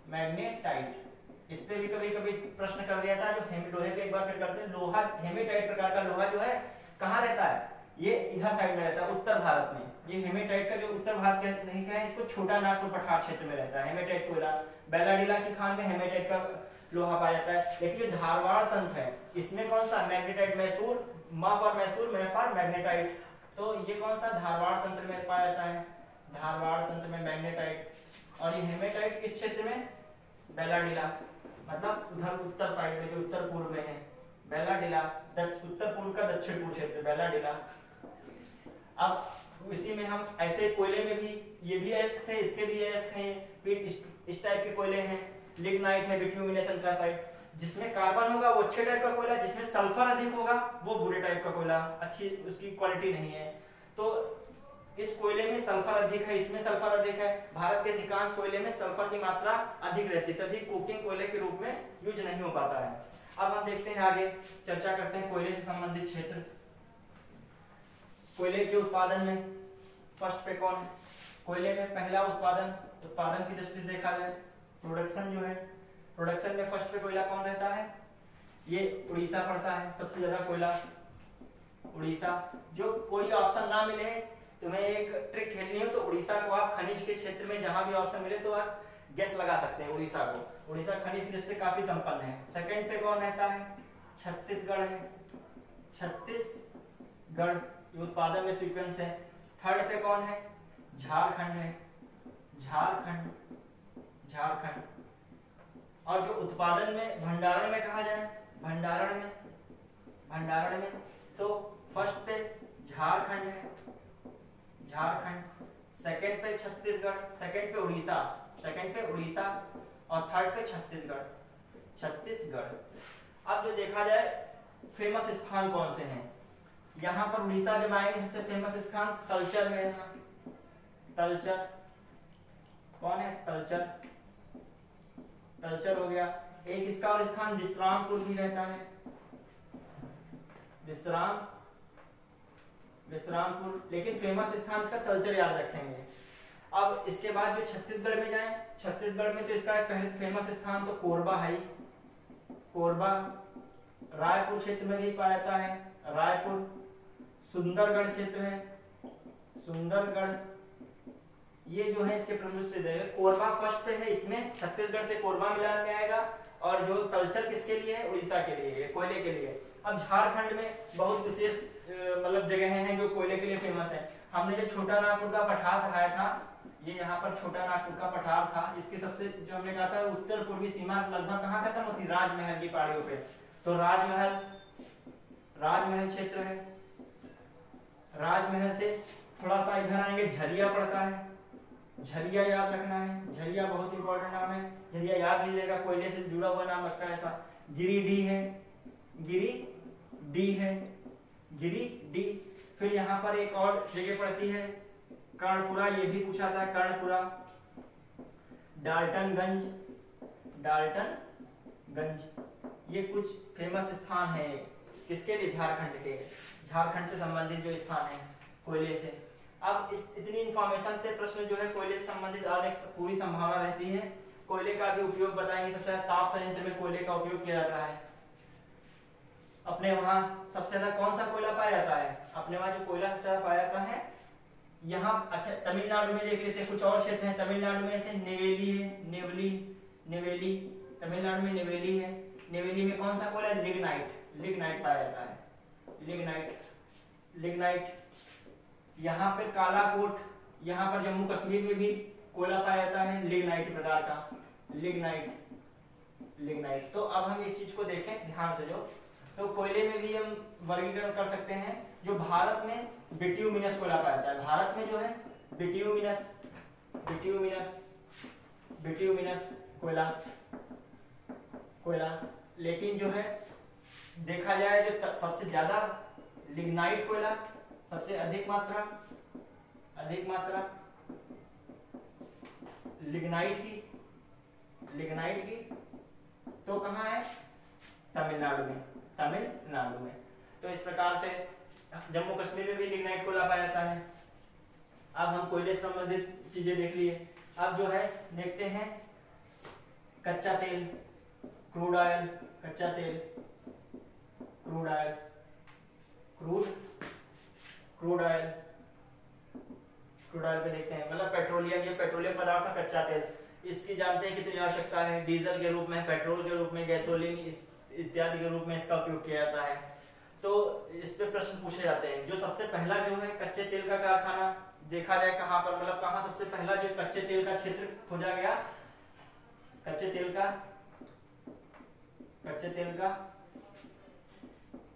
मैग्नेटाइट, इस पे भी कभी कभी प्रश्न कर दिया था। जो लोहे पे एक बार फिर करते हैं, लोहा, हेमेटाइट प्रकार का लोहा जो है कहाँ रहता है, ये इधर साइड में रहता है, उत्तर भारत में। ये हेमेटाइट का जो उत्तर भारत के नहीं क्या है, इसको छोटा नागपुर पठार क्षेत्र में रहता है हेमेटाइट कोयला। बेलाडीला की खान में हेमेटाइट का लोहा पाया जाता है। लेकिन जो धारवाड़ तंत्र है, इसमें कौन सा, मैग्नेटाइट, मैसूर, मा फॉर मैसूर, मै फॉर मैग्नेटाइट। तो ये कौन सा धारवाड़ तंत्र में पाया जाता है, धारवाड़ तंत्र में मैग्नेटाइट। और ये हेमेटाइट किस क्षेत्र में, बेलाडीला, मतलब उधर उत्तर साइड में, जो उत्तर पूर्व में है, बेलाडीला, उत्तर पूर्व का दक्षिण पूर्व क्षेत्र, बेलाडीला। अब इसी में हम ऐसे कोयले में भी, ये भी अयस्क थे, इसके भी अयस्क हैं, फिर इस टाइप के कोयले हैं। लिग्नाइट है, बिट्यूमिनस, एंथ्रासाइट। जिसमें कार्बन होगा वो अच्छे टाइप का कोयला, जिसमें सल्फर अधिक होगा वो बुरे टाइप का कोयला, अच्छी उसकी क्वालिटी नहीं है। तो इस कोयले में सल्फर अधिक है, इसमें सल्फर अधिक है। भारत के अधिकांश कोयले में सल्फर की मात्रा अधिक रहती है, तभी कुकिंग कोयले के रूप में यूज नहीं हो पाता है। अब हम देखते हैं आगे, चर्चा करते हैं कोयले से संबंधित क्षेत्र। कोयले के उत्पादन में फर्स्ट पे कौन है? कोयले में पहला उत्पादन की दृष्टि से देखा जाए, प्रोडक्शन जो है, प्रोडक्शन में फर्स्ट पे कोयला कौन रहता है? ये उड़ीसा पड़ता है, सबसे ज्यादा कोयला उड़ीसा। जो कोई ऑप्शन ना मिले, तुम्हें एक ट्रिक खेलनी हो तो उड़ीसा को आप खनिज के क्षेत्र में जहां भी ऑप्शन मिले तो आप गेस लगा सकते हैं उड़ीसा को। उड़ीसा खनिज की दृष्टि से काफी संपन्न है। सेकंड पे कौन रहता है? छत्तीसगढ़ है, छत्तीसगढ़ उत्पादन में सीक्वेंस है। थर्ड पे कौन है? झारखंड है, झारखंड। और जो उत्पादन में, भंडारण में कहा जाए, भंडारण में तो फर्स्ट पे झारखंड है, झारखंड। सेकंड पे छत्तीसगढ़, सेकंड पे उड़ीसा और थर्ड पे छत्तीसगढ़। अब जो देखा जाए फेमस स्थान कौन से हैं, यहाँ पर उड़ीसा जब आएंगे सबसे फेमस स्थान तलचर है। यहाँ तलचर कौन है? तलचर हो गया। एक इसका और स्थान विश्रामपुर भी रहता है, विश्रामपुर, लेकिन फेमस स्थान इसका तलचर याद रखेंगे। अब इसके बाद जो छत्तीसगढ़ में जाए, छत्तीसगढ़ में तो इसका पहले फेमस स्थान तो कोरबा है, कोरबा। रायपुर क्षेत्र में भी पाया जाता है, रायपुर। सुंदरगढ़ क्षेत्र है, सुंदरगढ़। ये जो है इसके प्रमुख से कोरबा फर्स्ट पे है, इसमें छत्तीसगढ़ से कोरबा मिलान में आएगा। और जो तलचर किसके लिए है? उड़ीसा के लिए, कोयले के लिए। अब झारखंड में बहुत विशेष मतलब जगह हैं जो कोयले के लिए फेमस है। हमने जो छोटा नागपुर का पठार पढ़ाया था, ये यहाँ पर छोटा नागपुर का पठार था, इसके सबसे जो हमने कहा था उत्तर पूर्वी सीमा लगभग कहाँ खत्म होती? राजमहल की पहाड़ियों पे। तो राजमहल क्षेत्र है। राजमहल से थोड़ा सा इधर आएंगे, झरिया पड़ता है, झरिया याद रखना है, झरिया बहुत इंपॉर्टेंट नाम है, झरिया याद कीजिएगा, कोयले से जुड़ा हुआ नाम लगता है ऐसा। गिरिडीह है, फिर यहाँ पर एक और जगह पड़ती है कर्णपुरा, ये भी पूछा था, कर्णपुरा। डाल्टनगंज, ये कुछ फेमस स्थान है किसके लिए? झारखंड के, झारखंड से संबंधित जो स्थान है कोयले से। अब इतनी इंफॉर्मेशन से प्रश्न जो है कोयले से संबंधित आने की पूरी संभावना रहती है। कोयले का भी उपयोग बताएंगे। सबसे ज्यादा ताप संयंत्र में कोयले का उपयोग किया जाता है। अपने वहां सबसे ज्यादा कौन सा कोयला पाया जाता है? अपने वहां जो कोयला सबसे ज्यादा पाया जाता है यहाँ, अच्छा तमिलनाडु में देख लेते हैं, कुछ और क्षेत्र हैं तमिलनाडु में, से नेवेली है, नेवेली, तमिलनाडु में नेवेली है। नेवेली में कौन सा कोयला? लिग्नाइट पाया जाता है, लिग्नाइट। यहाँ पे कालाकोट, यहाँ पर जम्मू कश्मीर में भी कोयला पाया जाता है लिग्नाइट प्रकार का, लिग्नाइट। तो अब हम इस चीज को देखें ध्यान से। जो तो कोयले में भी हम वर्गीकरण कर सकते हैं। जो भारत में बिट्यूमिनस कोयला पाया जाता है, भारत में जो है बिट्यूमिनस कोयला, लेकिन जो है देखा जाए जो सबसे ज्यादा लिग्नाइट कोयला, सबसे अधिक मात्रा लिग्नाइट की तो कहाँ है? तमिलनाडु में। तो इस प्रकार से जम्मू कश्मीर में भी लिग्नाइट कोयला पाया जाता है। अब हम कोयले से संबंधित चीजें देख लिए। अब जो है देखते हैं कच्चा तेल, क्रूड ऑयल, कच्चा तेल, क्रूड ऑयल पे देखते हैं, मतलब पेट्रोलियम, ये पेट्रोलियम पदार्थ का कच्चा तेल, इसकी जानते हैं कितनी आवश्यकता है? डीजल के रूप में, पेट्रोल के रूप में, गैसोलीन इत्यादि के रूप में इसका उपयोग किया जाता है। तो इस पे प्रश्न पूछे जाते हैं। जो सबसे पहला जो है कच्चे तेल का कारखाना देखा जाए कहाँ पर, मतलब कहाँ सबसे पहला जो कच्चे तेल का क्षेत्र खोजा गया? कच्चे तेल का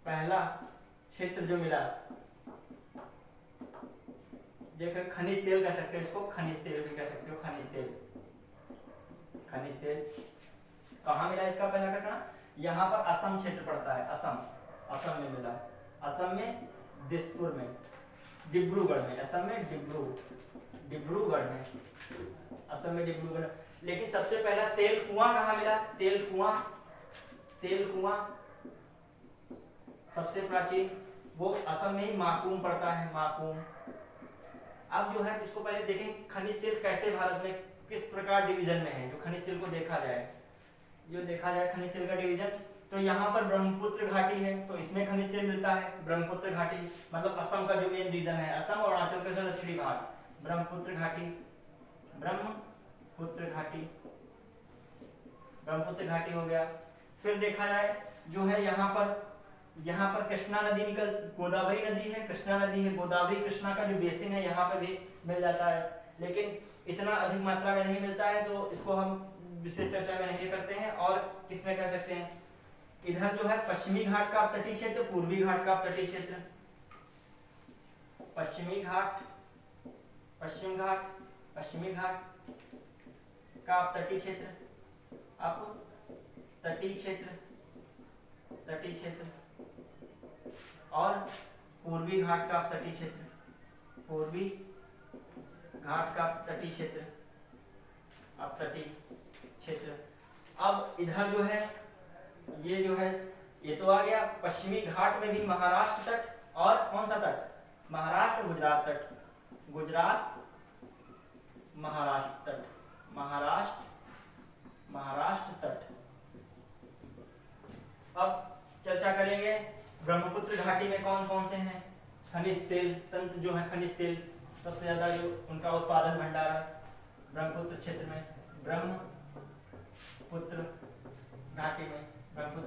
पहला क्षेत्र जो मिला, देखो खनिज तेल कह सकते हो इसको, खनिज तेल भी कह सकते हो, खनिज तेल कहाँ मिला इसका पहला कारखाना? यहाँ पर असम क्षेत्र पड़ता है, असम में मिला, असम में दिसपुर में। डिब्रूगढ़ में, असम में डिब्रूगढ़ में, असम में डिब्रूगढ़। लेकिन सबसे पहला तेल कुआं कहाँ मिला? तेल कुआं सबसे प्राचीन वो असम में ही माकूम पड़ता है, माकूम। अब जो है इसको पहले देखें खनिज तेल कैसे भारत में किस प्रकार डिवीजन में है। जो खनिज तेल को देखा जाए खनिज तेल का डिवीजन, तो यहाँ पर ब्रह्मपुत्र घाटी है तो इसमें खनिज तेल मिलता है। ब्रह्मपुत्र घाटी मतलब असम का जो मेन रीजन है, असम और अरुणाचल प्रदेश दक्षिणी भाग, ब्रह्मपुत्र घाटी हो गया। फिर देखा जाए जो है यहाँ पर कृष्णा नदी गोदावरी नदी है, कृष्णा नदी है, गोदावरी कृष्णा का जो बेसिन है यहाँ पे भी मिल जाता है, लेकिन इतना अधिक मात्रा में नहीं मिलता है, तो इसको हम विशेष चर्चा में नहीं करते हैं। और किसमें कह सकते हैं, इधर जो है पश्चिमी घाट का तटीय क्षेत्र, पूर्वी घाट का तटीय क्षेत्र, पश्चिमी घाट का तटीय क्षेत्र, आपको तटीय क्षेत्र और पूर्वी घाट का तटीय क्षेत्र, अब इधर जो है ये तो आ गया। पश्चिमी घाट में भी महाराष्ट्र तट और कौन सा तट? महाराष्ट्र गुजरात तट। अब चर्चा करेंगे ब्रह्मपुत्र घाटी में कौन कौन से हैं खनिज तेल तंत्र, जो है खनिज तेल सबसे ज्यादा जो उनका उत्पादन भंडार है ब्रह्मपुत्र क्षेत्र में, ब्रह्मपुत्र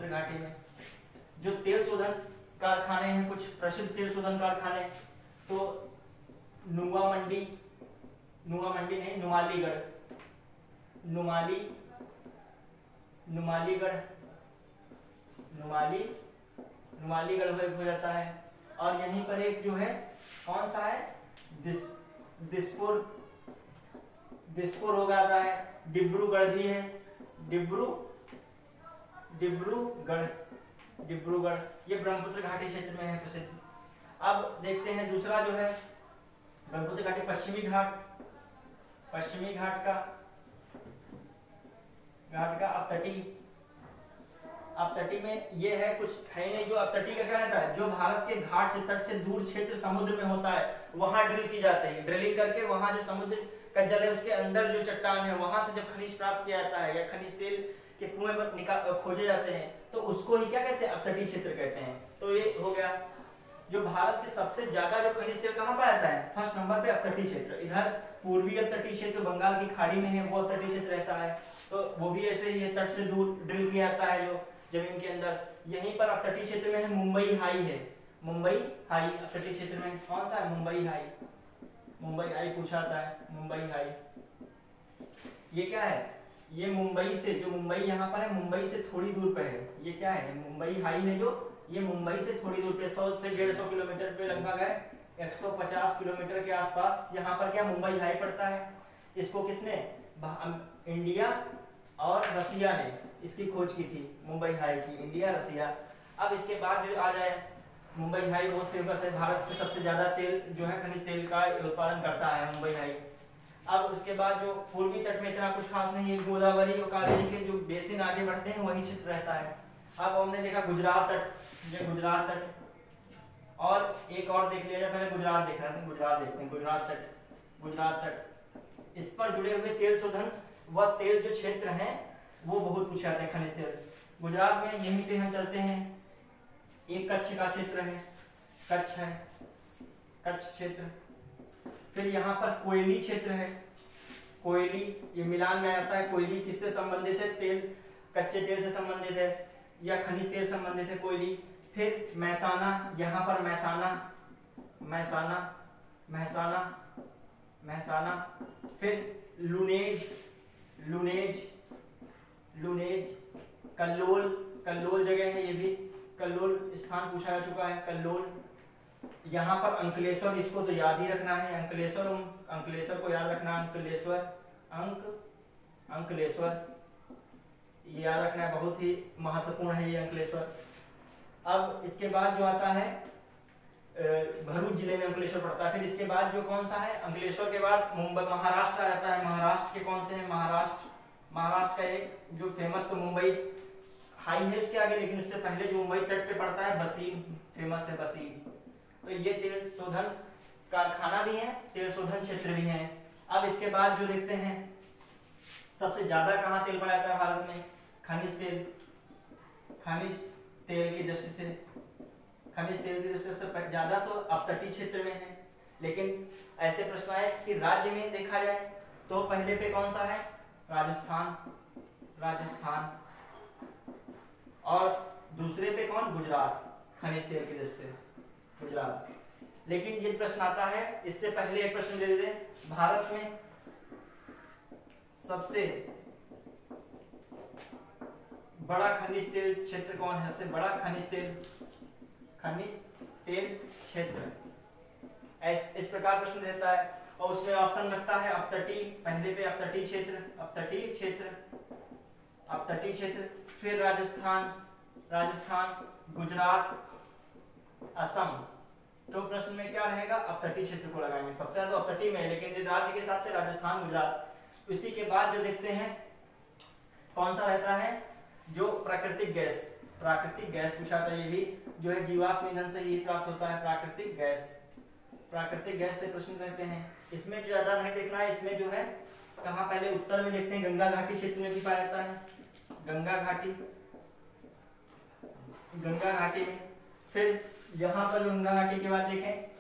घाटी में जो तेल शोधन कारखाने हैं, कुछ प्रसिद्ध तेल शोधन कारखाने, तो नुमालीगढ़ हो जाता है। और यहीं पर एक जो है कौन सा है, दिसपुर हो जाता है, डिब्रूगढ़ भी है, डिब्रूगढ़ ये ब्रह्मपुत्र घाटी क्षेत्र में है प्रसिद्ध। अब देखते हैं दूसरा जो है ब्रह्मपुत्र घाटी पश्चिमी घाट का अपतटी में ये है कुछ है नहीं। जो अपतटी का क्या रहता है, जो भारत के घाट से तट से दूर क्षेत्र समुद्र में होता है वहां ड्रिल की जाती है, ड्रिलिंग करके वहां जो समुद्र का जल है उसके अंदर जो चट्टान है वहां से जब खनिज प्राप्त किया जाता है या खनिज तेल के कुएं पर खोजे जाते हैं तो उसको ही क्या कहते हैं, अपतटीय क्षेत्र कहते हैं। तो ये हो गया। जो भारत के सबसे ज्यादा जो खनिज तेल कहाँ पाया जाता है, फर्स्ट नंबर पे अपतटीय क्षेत्र। इधर पूर्वी अपतटीय क्षेत्र बंगाल की खाड़ी में है, वो अपतटीय क्षेत्र रहता है, तो वो भी ऐसे ही है, तट से दूर ड्रिल किया जाता है जो जमीन के अंदर। यहीं पर अपतटीय क्षेत्र में है मुंबई हाई अपतटीय क्षेत्र में कौन सा है, मुंबई हाई पूछा था है, मुंबई हाई। ये क्या है, ये मुंबई से जो मुंबई यहाँ पर है मुंबई से थोड़ी दूर पे है, ये क्या है, मुंबई हाई है जो ये मुंबई से थोड़ी दूर पे 100 से 150 किलोमीटर पे लगभग है, 150 किलोमीटर के आसपास यहाँ पर क्या मुंबई हाई पड़ता है। इसको किसने, इंडिया और रसिया ने इसकी खोज की थी, मुंबई हाई की, इंडिया रसिया। अब इसके बाद जो आ जाए मुंबई हाई बहुत फेमस है, भारत में सबसे ज्यादा तेल जो है खनिज तेल का उत्पादन करता है मुंबई हाई। अब उसके बाद जो पूर्वी तट में इतना कुछ खास नहीं है, गोदावरी और कावेरी के जो बेसिन आगे बढ़ते हैं वही क्षेत्र रहता है। अब हमने देखा गुजरात तट, और एक और देख लिया जाए, पहले गुजरात देखा था, गुजरात देखते हैं, गुजरात तट। इस पर जुड़े हुए तेल शोधन व तेल जो क्षेत्र हैं वो बहुत पूछे जाते हैं खनिज तेल। गुजरात में यहीं पे हम चलते हैं, एक कच्छ का क्षेत्र है, कच्छ क्षेत्र। फिर यहाँ पर कोयली क्षेत्र है, कोयली ये मिलान में आता है। कोयली किससे संबंधित है, तेल, कच्चे तेल से संबंधित है या खनिज तेल संबंधित है कोयली। फिर महसाना, यहाँ पर महसाना। फिर लुनेज, कल्लोल जगह है, ये भी कल्लोल स्थान पूछा जा चुका है, कल्लोल। यहाँ पर अंकलेश्वर, इसको तो याद ही रखना है, अंकलेश्वर को याद रखना, अंकलेश्वर ये याद रखना है, बहुत ही महत्वपूर्ण है ये अंकलेश्वर। अब इसके बाद जो आता है भरूच जिले में अंकलेश्वर पड़ता है। फिर इसके बाद जो कौन सा है, अंकलेश्वर के बाद मुंबई महाराष्ट्र आ जाता है। महाराष्ट्र के कौन से हैं, महाराष्ट्र का एक जो फेमस तो मुंबई हाई है इसके आगे, लेकिन उससे पहले जो मुंबई तट पे पड़ता है बसीम, फेमस है बसीम। तो ये तेल शोधन कारखाना भी है, तेल शोधन क्षेत्र भी है। अब इसके बाद जो देखते हैं सबसे ज्यादा कहाँ तेल पाया जाता है भारत में, खनिज तेल। खनिज तेल की दृष्टि से सबसे ज्यादा तो अपतटीय क्षेत्र में है। लेकिन ऐसे प्रश्न आए कि राज्य में देखा जाए तो पहले पे कौन सा है, राजस्थान, और दूसरे पे कौन, गुजरात, खनिज तेल की दृष्टि से गुजरात। लेकिन ये प्रश्न आता है, इससे पहले एक प्रश्न दे देते, भारत में सबसे बड़ा खनिज तेल क्षेत्र कौन है, सबसे बड़ा खनिज तेल क्षेत्र, इस प्रकार प्रश्न देता है। और उसमें ऑप्शन रखता है अपतटीय, पहले पे अपतटीय क्षेत्र, फिर राजस्थान, गुजरात, असम। तो प्रश्न में क्या रहेगा, अपतटीय क्षेत्र को लगाएंगे, सबसे ज्यादा अपतटीय में, लेकिन राज्य के हिसाब से राजस्थान, गुजरात। इसी के बाद जो देखते हैं कौन सा रहता है, जो प्राकृतिक गैस पूछा था, ये भी जो है जीवाश्म ईंधन से ही प्राप्त होता है, प्राकृतिक गैस से प्रश्न रहते हैं। इसमें जो ज्यादा नहीं देखना है, इसमें जो है कहाँ पहले उत्तर में देखते हैं, गंगा घाटी क्षेत्र में भी पाया जाता है, गंगा घाटी में। फिर यहाँ पर गंगा घाटी के बाद देखें,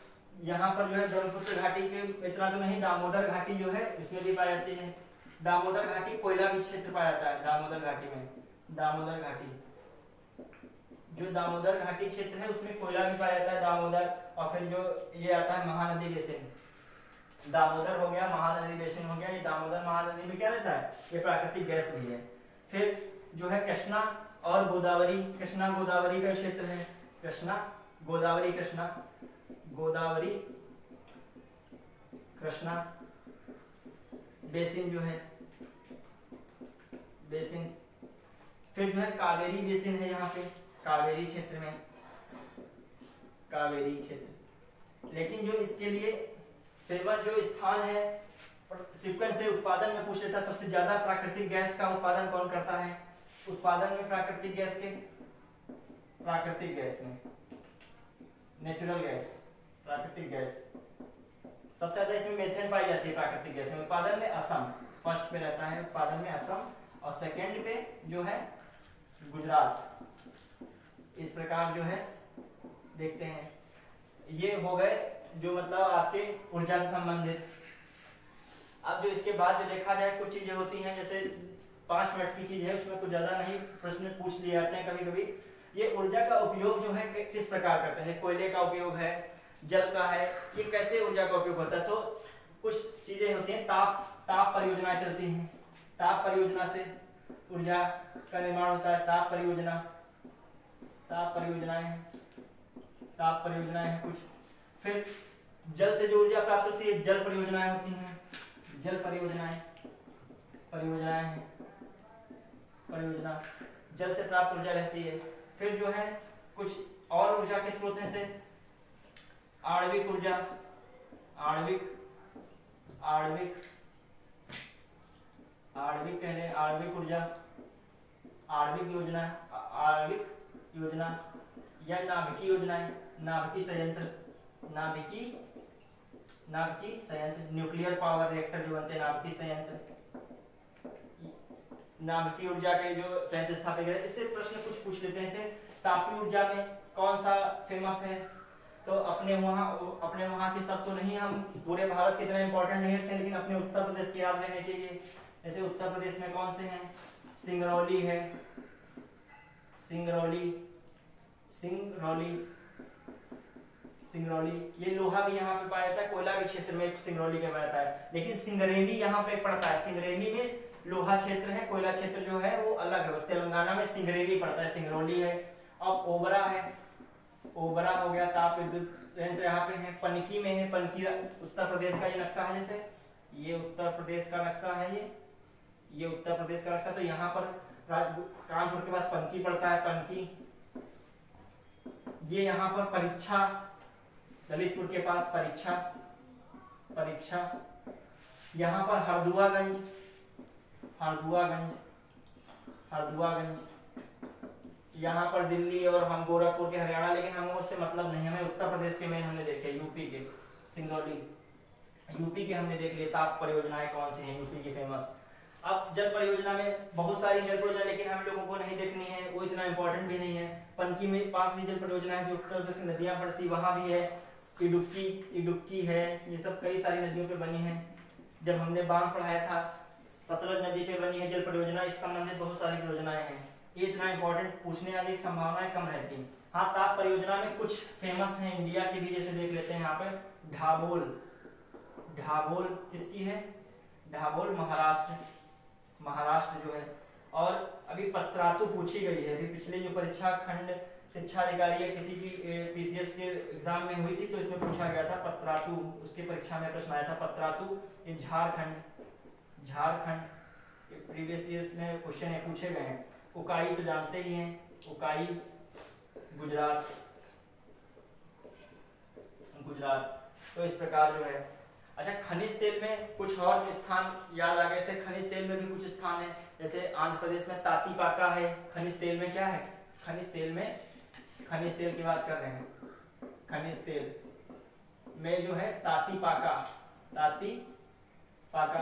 यहाँ पर जो है ब्रह्मपुत्र घाटी के इतना तो नहीं, दामोदर घाटी जो है इसमें भी पाई जाती है। दामोदर घाटी कोयला भी क्षेत्र पाया जाता है, दामोदर घाटी जो दामोदर घाटी क्षेत्र है उसमें कोयला भी पाया जाता है, दामोदर। और फिर जो ये आता है महानदी बेसिन, दामोदर हो गया, महानदी बेसिन हो गया, ये दामोदर महानदी में क्या रहता है, ये प्राकृतिक गैस भी है। फिर जो है कृष्णा और गोदावरी, कृष्णा गोदावरी का क्षेत्र है, कृष्णा बेसिन जो है, फिर जो है कावेरी बेसिन है यहाँ पे, कावेरी क्षेत्र। लेकिन जो इसके लिए फेमस जो स्थान है, सीक्वेंस से उत्पादन में पूछ लेता, सबसे ज्यादा प्राकृतिक गैस का उत्पादन कौन करता है, उत्पादन में प्राकृतिक गैस में नेचुरल गैस, प्राकृतिक गैस सबसे ज्यादा इसमें मेथेन पाई जाती है प्राकृतिक गैस में। उत्पादन में असम फर्स्ट पे रहता है, उत्पादन में असम, और सेकंड पे जो है गुजरात। इस प्रकार जो है देखते हैं, ये हो गए जो मतलब आपके ऊर्जा से संबंधित। अब जो इसके बाद जो देखा जाए कुछ चीजें होती हैं, जैसे 5 मिनट की चीज है, उसमें कुछ ज्यादा नहीं प्रश्न पूछ लिए जाते हैं कभी कभी। ये ऊर्जा का उपयोग जो है किस प्रकार करते हैं, कोयले का उपयोग है, जल का है, ये कैसे ऊर्जा का उपयोग होता है। तो कुछ चीजें होती हैं, ताप परियोजनाएं चलती हैं, ताप परियोजना से ऊर्जा का निर्माण होता है, ताप परियोजनाएं हैं कुछ। फिर जल से जो ऊर्जा प्राप्त होती है, जल परियोजनाएं होती हैं, जल से प्राप्त ऊर्जा रहती है। फिर जो है कुछ और ऊर्जा के स्रोत हैं, से आणविक ऊर्जा, आणविक ऊर्जा, आणविक योजना या नाभिकीय योजनाएं, नाभिकीय संयंत्र, न्यूक्लियर पावर रिएक्टर जो बनते हैं, नाभिकीय संयंत्र, नाभिकीय ऊर्जा के जो संयंत्र स्थापित है। इससे प्रश्न कुछ पूछ लेते हैं। इसे तापीय ऊर्जा में कौन सा फेमस है, तो अपने वहाँ की सब तो नहीं, हम पूरे भारत की तरह इंपॉर्टेंट नहीं रखते, लेकिन अपने उत्तर प्रदेश की याद रहने चाहिए। जैसे उत्तर प्रदेश में कौन से हैं, सिंगरौली है, सिंगरौली, ये लोहा भी यहाँ पे पाया जाता है, कोयला के क्षेत्र में सिंगरौली का पाया जाता है। लेकिन सिंगरेली यहाँ पे पड़ता है, सिंगरेली में लोहा क्षेत्र है, कोयला क्षेत्र जो है वो अलग है, तेलंगाना में सिंगरेली पड़ता है, सिंगरौली है। अब ओबरा है, ओबरा हो गया, ताप विद्युत संयंत्र यहाँ पे है। पनकी में है, पनकी उत्तर प्रदेश का ये नक्शा है, जैसे ये उत्तर प्रदेश का नक्शा है, ये उत्तर प्रदेश का नक्शा। तो यहाँ पर कानपुर के पास पनकी पड़ता है, पनकी। ये यहाँ पर ललितपुर के पास परीक्षा, परीक्षा। यहाँ पर हरदुआगंज, हरदुआगंज, हरदुआगंज। यहाँ पर दिल्ली और हम गोरखपुर के हरियाणा, लेकिन हमें उससे मतलब नहीं, हमें उत्तर प्रदेश के मेन हमने देखे, यूपी के सिंगरौली, यूपी के हमने देख लिए ताप परियोजनाएं कौन सी हैं यूपी की फेमस। अब जल परियोजना में बहुत सारी जल परियोजना, लेकिन हम लोगों को नहीं देखनी है, वो इतना इंपॉर्टेंट भी नहीं है। पनकी में पास भी जल परियोजना है जो उत्तर प्रदेश की नदियां पड़ती, वहां भी है। इडुक्की, इडुक्की है, ये सब कई सारी नदियों पे बनी है। जब हमने बांध पढ़ाया था, सतलज नदी पे बनी है जल परियोजना, इस संबंधित बहुत सारी परियोजनाएं हैं। ये इतना इंपॉर्टेंट पूछने वाली संभावनाएं कम रहती हैं। हाँ, ताप परियोजना में कुछ फेमस है इंडिया की भी, जैसे देख लेते हैं यहाँ पे ढाबोल, ढाबोल किसकी है? ढाबोल महाराष्ट्र, महाराष्ट्र जो है। और अभी पत्रातु पूछी गई है, अभी पिछले जो परीक्षा खंड शिक्षा अधिकारी या किसी की पीसीएस के एग्जाम में हुई थी तो इसमें पूछा गया था पत्रातु, उसके परीक्षा में प्रश्न आया था पत्रातु। ये झारखंड, झारखंड प्रीवियस ईयर्स में क्वेश्चन पूछे गए हैं। उकाई तो जानते ही हैं, उकाई गुजरात, गुजरात। तो इस प्रकार जो है। अच्छा, खनिज तेल में कुछ और स्थान याद आ गए, जैसे खनिज तेल में भी कुछ स्थान है, जैसे आंध्र प्रदेश में तातीपाका है। खनिज तेल में क्या है? खनिज तेल में, खनिज तेल की बात कर रहे हैं, खनिज तेल में जो है तातीपाका, तातीपाका,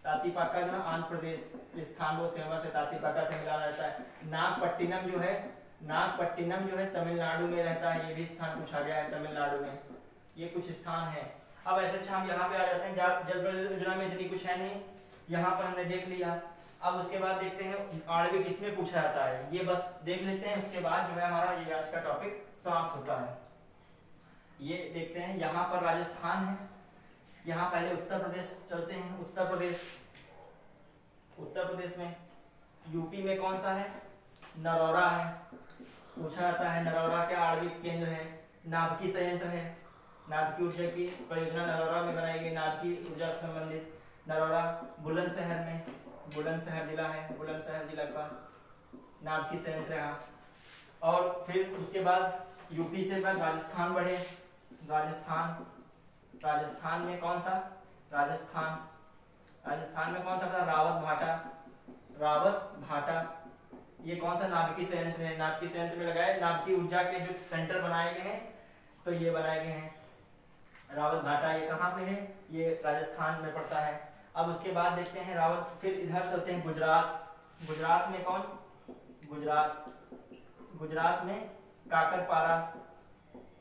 तातीपाका जो है आंध्र प्रदेश स्थान बहुत फेमस है, तातीपाका से मिला रहता है। नागपट्टिनम जो है, नागपट्टिनम जो है तमिलनाडु में रहता है, ये भी स्थान पूछा गया है तमिलनाडु में। ये कुछ स्थान है। अब ऐसे अच्छा हम यहाँ पे आ जाते हैं, जल परियोजना में इतनी कुछ है नहीं, यहाँ पर हमने देख लिया। अब उसके बाद देखते हैं आणविक किसमें पूछा जाता है, ये बस देख लेते हैं, उसके बाद जो है हमारा ये आज का टॉपिक समाप्त होता है। ये देखते हैं, यहाँ पर राजस्थान है, यहाँ पहले उत्तर प्रदेश चलते हैं। उत्तर प्रदेश, उत्तर प्रदेश में यूपी में कौन सा है? नरौरा है, पूछा जाता है। नरौरा क्या आणविक केंद्र है, नाभिकीय संयंत्र है, नाभिकीय ऊर्जा की परियोजना नरौरा में बनाई गई, नाभिकीय ऊर्जा से संबंधित। नरौरा बुलंदशहर में, बुलंदशहर जिला है, बुलंदशहर जिला के पास नाभिकीय संयंत्र है। और फिर उसके बाद यूपी से बाद राजस्थान बढ़े, राजस्थान, राजस्थान में कौन सा? राजस्थान, राजस्थान में कौन सा था? रावत भाटा, रावत भाटा। ये कौन सा नाभिकीय संयंत्र है? नाभिकीय संयंत्र में लगाए, नाभिकीय ऊर्जा के जो सेंटर बनाए गए हैं तो ये बनाए गए हैं रावत भाटा। ये कहाँ पे है? ये राजस्थान में पड़ता है। अब उसके बाद देखते हैं रावत, फिर इधर चलते हैं गुजरात। गुजरात में कौन? गुजरात, गुजरात में काकरपारा,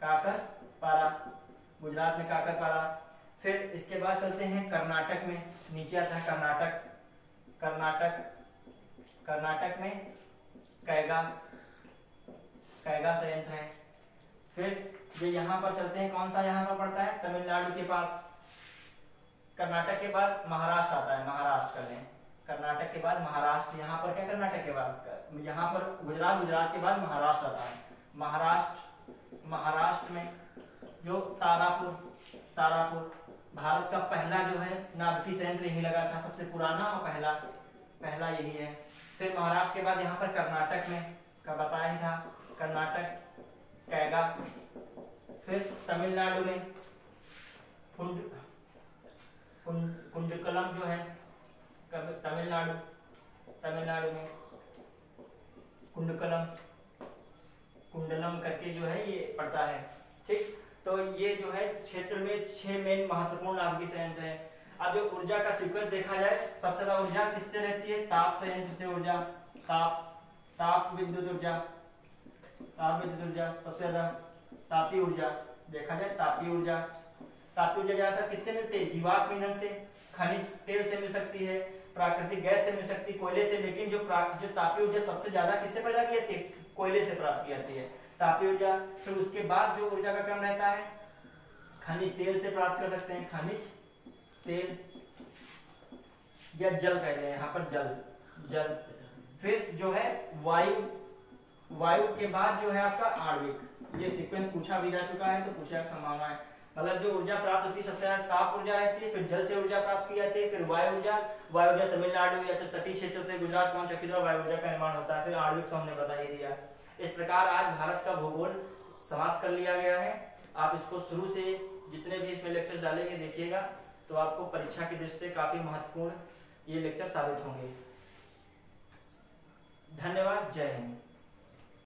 काकरपारा, गुजरात में काकरपारा। फिर इसके बाद चलते हैं कर्नाटक में, नीचे आता है कर्नाटक, कर्नाटक, कर्नाटक में कैगा, कैगा संयंत्र है। फिर ये यहाँ पर चलते हैं, कौन सा यहाँ पर पड़ता है? तमिलनाडु के पास। कर्नाटक के बाद महाराष्ट्र आता है, महाराष्ट्र कर लें, कर्नाटक के बाद महाराष्ट्र। यहाँ पर क्या? कर्नाटक के बाद यहाँ पर गुजरात, गुजरात के बाद महाराष्ट्र आता है। महाराष्ट्र, महाराष्ट्र में जो तारापुर, तारापुर भारत का पहला जो है नाभिकीय संयंत्र यही लगा था, सबसे पुराना और पहला, पहला यही है। फिर महाराष्ट्र के बाद यहाँ पर कर्नाटक में का बताया ही था, कर्नाटक कैगा। फिर तमिलनाडु में कुंडकलम जो है, तमिलनाडु, तमिलनाडु में कुंडकलम, कुंडलम करके जो है ये पड़ता है। ठीक, तो ये जो है क्षेत्र में 6 मेन महत्वपूर्ण नाभिकीय संयंत्र हैं। अब जो ऊर्जा का सीक्वेंस देखा जाए, सबसे ज्यादा ऊर्जा किससे रहती है? ताप संयंत्र से ऊर्जा, ताप, ताप विद्युत ऊर्जा, ताप विद्युत ऊर्जा सबसे ज्यादा। तापीय ऊर्जा देखा जाए, तापीय ऊर्जा, तापीय ऊर्जा ज्यादातर किससे मिलती है? जीवाश्म ईंधन से, खनिज तेल से मिल सकती है, प्राकृतिक गैस से मिल सकती है, कोयले से। लेकिन जो तापीय ऊर्जा सबसे ज्यादा किससे पैदा की जाती है? कोयले से प्राप्त की जाती है तापीय ऊर्जा। फिर उसके बाद जो ऊर्जा का क्रम रहता है, खनिज तेल से प्राप्त कर सकते हैं, खनिज तेल या जल कहते हैं यहाँ पर, जल, जल। फिर जो है वायु, वायु के बाद जो है आपका आणविक। ये सीक्वेंस पूछा भी जा चुका है तो पूछने की संभावना है। मतलब जो ऊर्जा प्राप्त होती है सबसे ज्यादा ताप ऊर्जा रहती है, फिर जल से ऊर्जा प्राप्त की जाती है, फिर वायु ऊर्जा, वायु ऊर्जा तमिलनाडु या तटीय क्षेत्र से गुजरात पहुंच चक्की द्वारा वायु ऊर्जा का निर्माण होता है। फिर आणविक तो हमने बता ही दिया। इस प्रकार आज भारत का भूगोल समाप्त कर लिया गया है। आप इसको शुरू से जितने भी इसमें लेक्चर डालेंगे देखिएगा, तो आपको परीक्षा की दृष्टि से काफ़ी महत्वपूर्ण ये लेक्चर साबित होंगे। धन्यवाद। जय हिंद।